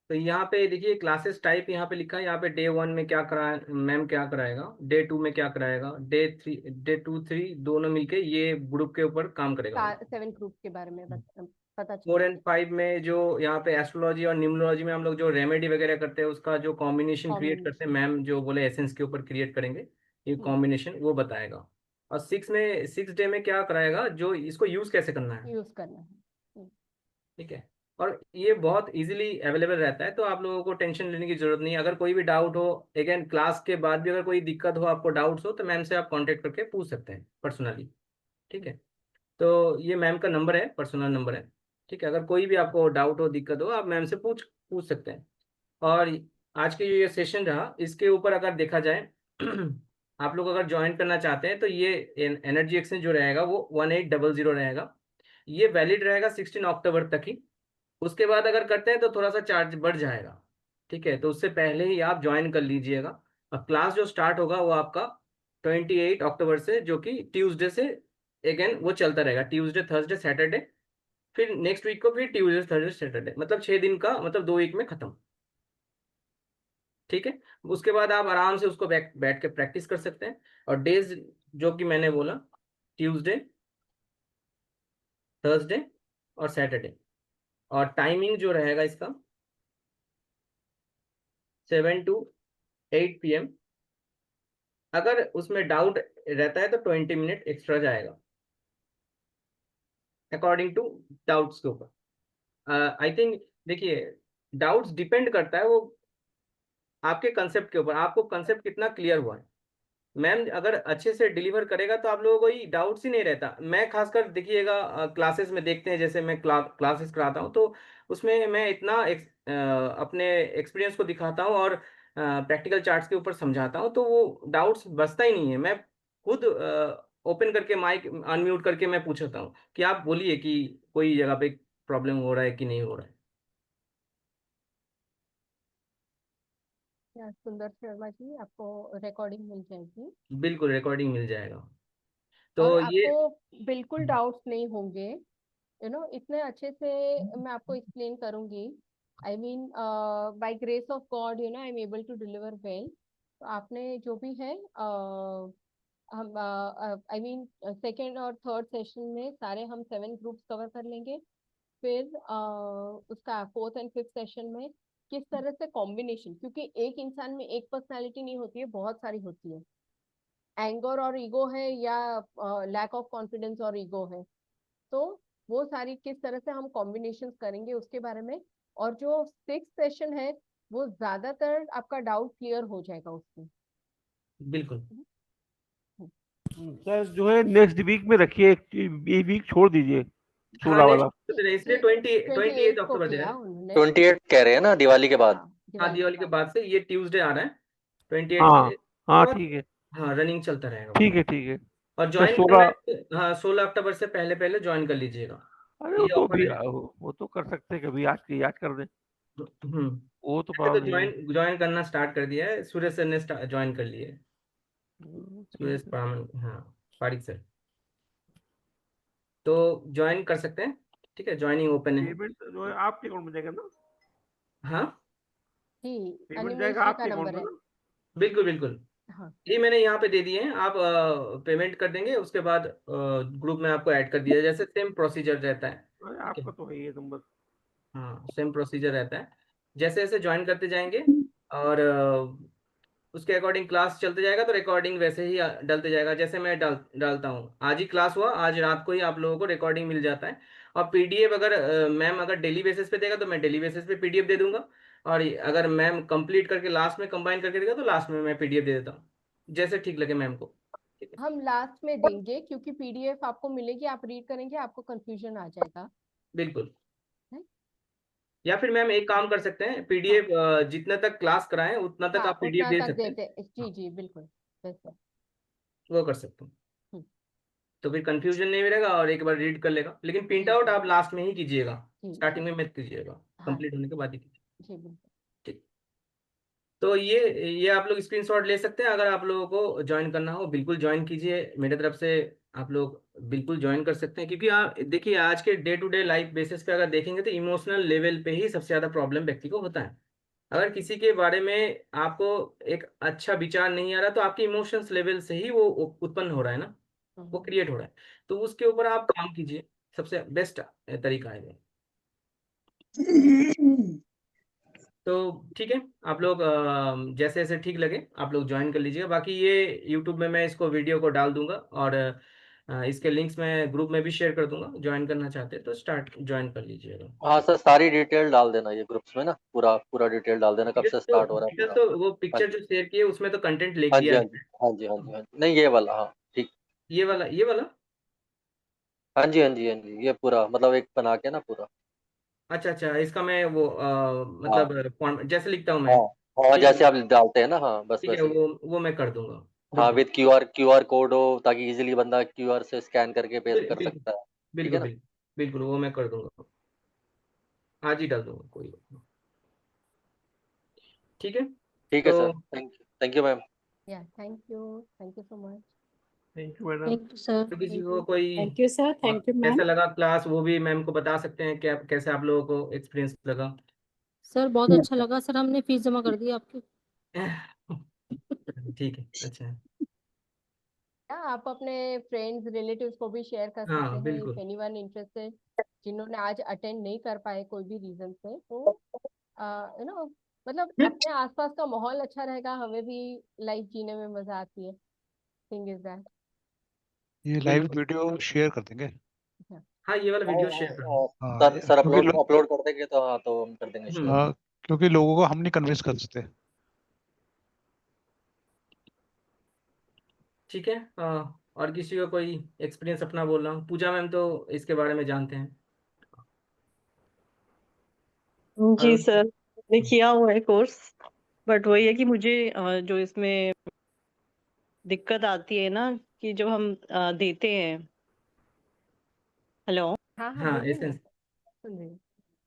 तो यहाँ पे देखिए क्लासेस टाइप यहाँ पे लिखा है, यहाँ पे डे 1 में क्या कराए मैम, क्या कराएगा, डे 2 में क्या कराएगा, डे 2 3 दोनों मिलके ये ग्रुप के ऊपर काम करेगा। 7 ग्रुप के बारे में पता 4 चला। एंड 5 में जो यहाँ पे एस्ट्रोलॉजी और न्यूमरोलॉजी में हम लोग जो रेमेडी वगैरह करते हैं उसका जो कॉम्बिनेशन क्रिएट करते हैं, मैम जो बोले एसेंस के ऊपर क्रिएट करेंगे ये कॉम्बिनेशन, वो बताएगा। और 6 डे में क्या कराएगा, जो इसको यूज कैसे करना है, यूज करना है। ठीक है। और ये बहुत इजीली अवेलेबल रहता है, तो आप लोगों को टेंशन लेने की जरूरत नहीं है। अगर कोई भी डाउट हो, अगेन क्लास के बाद भी अगर कोई दिक्कत हो, आपको डाउट्स हो, तो मैम से आप कांटेक्ट करके पूछ सकते हैं पर्सनली, ठीक है। तो ये मैम का नंबर है, पर्सनल नंबर है, ठीक है। अगर कोई भी आपको डाउट हो, दिक्कत हो, आप मैम से पूछ पूछ सकते हैं। और आज के जो ये सेशन रहा, इसके ऊपर अगर देखा जाए आप लोग अगर ज्वाइन करना चाहते हैं तो ये एनर्जी एक्सचेंज जो रहेगा वो 1800 रहेगा। ये वैलिड रहेगा 16 अक्टूबर तक ही। उसके बाद अगर करते हैं तो थोड़ा सा चार्ज बढ़ जाएगा, ठीक है। तो उससे पहले ही आप ज्वाइन कर लीजिएगा। और क्लास जो स्टार्ट होगा वो आपका 28 अक्टूबर से, जो कि ट्यूसडे से अगेन वो चलता रहेगा, ट्यूसडे थर्सडे सैटरडे, फिर नेक्स्ट वीक को फिर ट्यूसडे थर्सडे सैटरडे, मतलब 6 दिन का, मतलब 2 वीक में खत्म, ठीक है। उसके बाद आप आराम से उसको बैठ बैठ के प्रैक्टिस कर सकते हैं। और डेज जो कि मैंने बोला, ट्यूसडे थर्सडे और सैटरडे। और टाइमिंग जो रहेगा इसका 7 to 8 PM। अगर उसमें डाउट रहता है तो 20 मिनट एक्स्ट्रा जाएगा अकॉर्डिंग टू डाउट्स के ऊपर। आई थिंक देखिए, डाउट्स डिपेंड करता है वो आपके कंसेप्ट के ऊपर, आपको कंसेप्ट कितना क्लियर हुआ है। मैम अगर अच्छे से डिलीवर करेगा तो आप लोगों को कोई डाउट्स ही नहीं रहता। मैं खासकर देखिएगा क्लासेस में देखते हैं, जैसे मैं क्लासेस कराता हूँ तो उसमें मैं इतना अपने एक्सपीरियंस को दिखाता हूँ और प्रैक्टिकल चार्ट्स के ऊपर समझाता हूँ, तो वो डाउट्स बचता ही नहीं है। मैं खुद ओपन करके माइक अनम्यूट करके मैं पूछता हूँ कि आप बोलिए कि कोई जगह पे प्रॉब्लम हो रहा है कि नहीं हो रहा है। सुंदर शर्मा जी, आपको रिकॉर्डिंग मिल जाएगी बिल्कुल रिकॉर्डिंग मिल जाएगा। और तो ये आपको बिल्कुल डाउट्स नहीं होंगे, यू नो, इतने अच्छे से मैं आपको एक्सप्लेन करूंगी। I mean by grace of god, you know, I am able to deliver well. तो आपने जो भी है हम आई मीन सेकेंड और थर्ड सेशन में सारे हम 7 ग्रुप्स कवर कर लेंगे। फिर उसका फोर्थ एंड फिफ्थ सेशन में किस तरह से कॉम्बिनेशन, क्योंकि एक इंसान में एक पर्सनालिटी नहीं होती है, बहुत सारी होती है। एंगर और ईगो है या लैक ऑफ कॉन्फिडेंस और ईगो है, तो वो सारी किस तरह से हम कॉम्बिनेशन करेंगे उसके बारे में। और जो सिक्स सेशन है वो ज्यादातर आपका डाउट क्लियर हो जाएगा उसमें। बिल्कुल सर जो है नेक्स्ट वीक में रखिए, ये वीक छोड़ दीजिए हाँ, 16 वाला। नेक्स्ट इसलिए 28 को अक्टूबर दे रहे किया हैं। उन्होंने। 28 कह रहे हैं ना, दिवाली के बाद। हाँ, हाँ, दिवाली के बाद से ये ट्यूसडे आ रहा है 28 हाँ से, हाँ और ठीक है, हाँ रनिंग चलता रहेगा वो। ठीक है ठीक है। और मैं ज्वाइन करना 16, है तो हाँ 16 अक्टूबर से पहले पहले ज्वाइन कर लीजिएगा, अरे ये वो तो ऑफर भी है। वो तो कर सकते हैं, कभी आज की आज कर दें, वो तो तो प्रॉब्लम नहीं है। ज्वाइन करना स्टार्ट कर दिया है, सूर्य सर ने ज्वाइन कर लिए, सूर्य ठीक है। हाँ पारिक सर। तो ज्वाइन कर सकते हैं, ठीक है, ज्वाइनिंग ओपन है। पेमेंट जो है आपके अकाउंट में जाएगा ना? हाँ जी, पेमेंट अनिमेश जाएगा जी का आपके अकाउंट नंबर में है। ना? बिल्कुल बिल्कुल, हाँ, ये मैंने यहाँ पे दे दिए हैं, आप पेमेंट कर देंगे, उसके बाद ग्रुप में आपको ऐड कर दिया, जैसे सेम प्रोसीजर रहता है, अरे ठीक है। आपका तो है ये नंबर। हाँ सेम प्रोसीजर रहता है, जैसे जैसे ज्वाइन करते जाएंगे और उसके अकॉर्डिंग क्लास चलते जाएगा, तो रिकॉर्डिंग वैसे ही डलते जाएगा। जैसे मैं डालता हूँ, आज ही क्लास हुआ, आज रात को ही आप लोगों को रिकॉर्डिंग मिल जाता है। और पीडीएफ अगर मैम अगर डेली बेसिस पे देगा तो मैं डेली बेसिस पे पीडीएफ दे दूंगा, और अगर मैम कंप्लीट करके लास्ट में कंबाइन करके देगा तो लास्ट में मैं पीडीएफ दे देता हूँ, जैसे ठीक लगे मैम को, ठीक है। हम लास्ट में देंगे क्योंकि पीडीएफ आपको मिलेगी, आप रीड करेंगे, आपको कंफ्यूजन आ जाएगा। बिल्कुल। है? या फिर मैम एक काम कर सकते हैं, हाँ पीडीएफ जितना तक क्लास कराएं उतना तक हाँ, आप पीडीएफ उतना दे तक सकते हैं। देते, जी हाँ जी बिल्कुल, बिल्कुल। वो कर सकते हैं। हम्म। तो फिर कंफ्यूजन नहीं मिलेगा और एक बार रीड कर लेगा। लेकिन प्रिंट आउट आप लास्ट में ही कीजिएगा, जी स्टार्टिंग में मत कीजिएगा, हाँ कंप्लीट होने के बाद ही कीजिए। जी बिल्कुल। ठीक। तो ये आप लोग स्क्रीनशॉट ले सकते हैं। अगर आप लोगों को ज्वाइन करना हो बिल्कुल ज्वाइन कीजिए, मेरे तरफ से आप लोग बिल्कुल ज्वाइन कर सकते हैं। क्योंकि आप देखिए आज के day to day life basis पे अगर देखेंगे तो इमोशनल लेवल पे ही सबसे ज़्यादा प्रॉब्लम व्यक्ति को होता है। अगर किसी के बारे में आपको एक अच्छा विचार नहीं आ रहा तो आपके इमोशंस लेवल से ही वो उत्पन्न हो रहा है ना, वो क्रिएट हो रहा है। तो उसके ऊपर आप काम कीजिए, सबसे बेस्ट तरीका है ये। तो ठीक है, आप लोग जैसे जैसे ठीक लगे आप लोग ज्वाइन कर लीजिएगा। बाकी ये यूट्यूब में मैं इसको वीडियो को डाल दूंगा और इसके लिंक्स मैं ग्रुप में भी शेयर कर दूंगा। ज्वाइन करना चाहते हैं तो ज्वाइन कर लीजिएगा। हाँ सर, सारी डिटेल डाल देना ये ग्रुप्स में ना, पूरा पूरा डिटेल डाल देना, कब से स्टार्ट हो रहा है डिटेल्स पूरा। तो वो हाँ पिक्चर जी जो शेयर किए उसमें तो कंटेंट लिख हाँ जी दिया हाँ है। जी हाँ जी हाँ जी हाँ जी, नहीं ये वाला, हाँ ठीक। ये वाला हाँ जी हाँ जी हाँ जी, ये पूरा मतलब एक बना के ना पूरा। अच्छा अच्छा, इसका मैं वो हाँ मतलब जैसे लिखता हूँ मैं। हाँ हाँ, ठीक है जैसे आप डालते हैं ना, हाँ बस ठीक है, वैसे ही। वो मैं कर दूंगा, रुक हाँ जाओ। विद क्यूआर कोड हो, ताकि इजीली बंदा क्यूआर से स्कैन करके पेस्ट कर बिल्कुल सकता है। ठीक है बिल्कुल ना। बिल्कुल बिल्कुल, वो मैं कर दूंगा, आज ही डाल दूंगा, कोई बात नहीं। ठीक है ठीक है तो सर, थैंक यू मैम। या thank you so much. Thank you madam. Thank you sir. तो किसी थैंक को यू। कोई thank you sir, thank you ma'am. कैसा लगा क्लास वो भी मैम को बता सकते हैं, क्या कैसे आप लोगों को एक्सपीरियंस लगा। सर बहुत अच्छा लगा सर, हमने फीस जमा कर दी आपकी। ठीक है, अच्छा है। आप अपने फ्रेंड्स रिलेटिव्स को भी शेयर कर सकते हाँ हैं, इफ बिल्कुल एनीवन इंटरेस्टेड, जिन्होंने आज अटेंड नहीं कर पाए कोई भी रीजन से, तो यू नो मतलब अपने आसपास का माहौल अच्छा रहेगा, हमें भी लाइफ जीने में मजा आती है। Thing is that. ये लाइव बिल्कुल। वीडियो शेयर कर देंगे। हाँ ये वाला वीडियो शेयर कर दूँ। हाँ सर सर क्योंकि अपलोड अपलोड कर देंगे तो हाँ, तो हम कर देंगे शेयर। हम्म क्योंकि लोगों को हम नहीं कन्विंस कर सकते। ठीक है। और किसी का कोई एक्सपीरियंस अपना बोल रहा हूँ, पूजा मैम तो इसके बारे में जानते हैं। जी और सर, मैंने किया हुआ है कोर्स, बट वही है कि मुझे जो इसमें दिक्कत आती है ना, कि जब हम देते हैं, हेलो, हाँ हाँ हाँ बोलिए ना, एसेंस। सुन रही हूँ।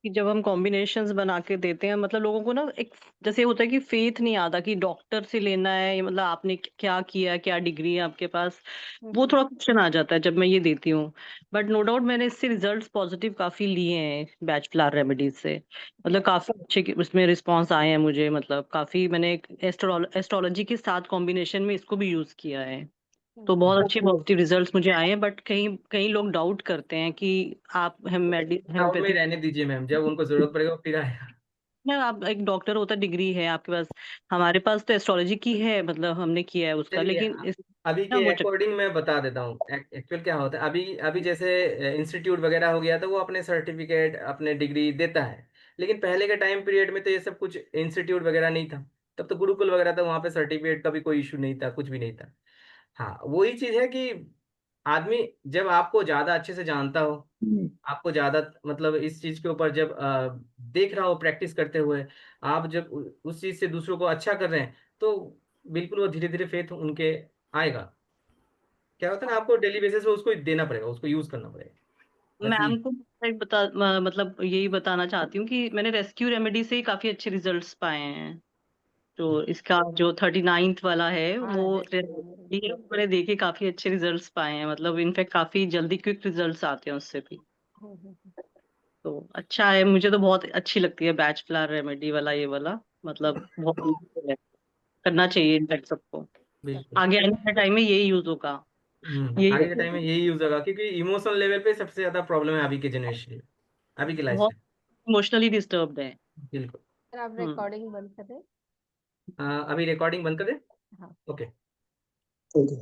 कि जब हम कॉम्बिनेशंस बना के देते हैं, मतलब लोगों को ना एक जैसे होता है कि फेथ नहीं आता कि डॉक्टर से लेना है, ये मतलब आपने क्या किया, क्या डिग्री है आपके पास, वो थोड़ा क्वेश्चन आ जाता है जब मैं ये देती हूँ। बट नो डाउट मैंने इससे रिजल्ट्स पॉजिटिव काफी लिए हैं बैच फ्लावर रेमेडीज से, मतलब काफी अच्छे उसमें रिस्पॉन्स आए हैं मुझे, मतलब काफी मैंने एस्ट्रोलॉजी के साथ कॉम्बिनेशन में इसको भी यूज किया है, तो बहुत अच्छे पॉजिटिव रिजल्ट्स मुझे आए हैं। बट कहीं कई लोग डाउट करते हैं कि आप डाउट में हेम्योपैथिक रहने दीजिए मैम, जब उनको जरूरत पड़ेगा फिर आएगा। ना, आप एक डॉक्टर होता, डिग्री है आपके पास, हमारे पास तो एस्ट्रोलॉजी की है, मतलब हमने किया है उसका, चलिए लेकिन इस अभी ना के वो अकॉर्डिंग मैं बता देता हूँ एक्चुअल क्या होता है। अभी अभी जैसे इंस्टीट्यूट वगैरह हो गया तो वो अपने सर्टिफिकेट अपने डिग्री देता है। लेकिन पहले के टाइम पीरियड में तो ये सब कुछ इंस्टीट्यूट वगैरह नहीं था, तब तो गुरुकुल वगैरह था, वहाँ पे सर्टिफिकेट का भी कोई इशू नहीं था, कुछ भी नहीं था। हाँ वही चीज है कि आदमी जब आपको ज्यादा अच्छे से जानता हो, आपको ज्यादा मतलब इस चीज के ऊपर जब देख रहा हो प्रैक्टिस करते हुए, आप जब उस चीज से दूसरों को अच्छा कर रहे हैं तो बिल्कुल वो धीरे धीरे फेथ उनके आएगा। क्या होता है ना, आपको डेली बेसिस पे उसको देना पड़ेगा, उसको यूज करना पड़ेगा, बस ये। मैम को एक मतलब यही बताना चाहती हूँ कि मैंने रेस्क्यू रेमेडी से ही काफी अच्छे रिजल्ट्स पाए हैं। तो इसका जो 39th वाला है हाँ वो रेस्टोरेंट। मैंने देखे काफी अच्छे रिजल्ट्स पाए हैं, मतलब इनफैक्ट काफी जल्दी क्विक रिजल्ट्स आते हैं उससे भी। तो अच्छा है, मुझे तो बहुत अच्छी लगती है बैच फ्लावर रेमेडी वाला, ये वाला मतलब बहुत useful है, करना चाहिए इनफैक्ट सबको, बिल्कुल। आगे आने वाले टाइम में यही यूज होगा। यही आगे के टाइम में यही यूज होगा, क्योंकि इमोशनल लेवल पे सबसे ज्यादा प्रॉब्लम है अभी के जनरेशन में, अभी के लाइफ बहुत में। इमोशनली डिस्टर्ब्ड है। बिल्कुल। सर आप हम्म। रिकॉर्डिंग बंद कर दें। अभी रिकॉर्डिंग बंद कर दे। हाँ। ओके। Okay.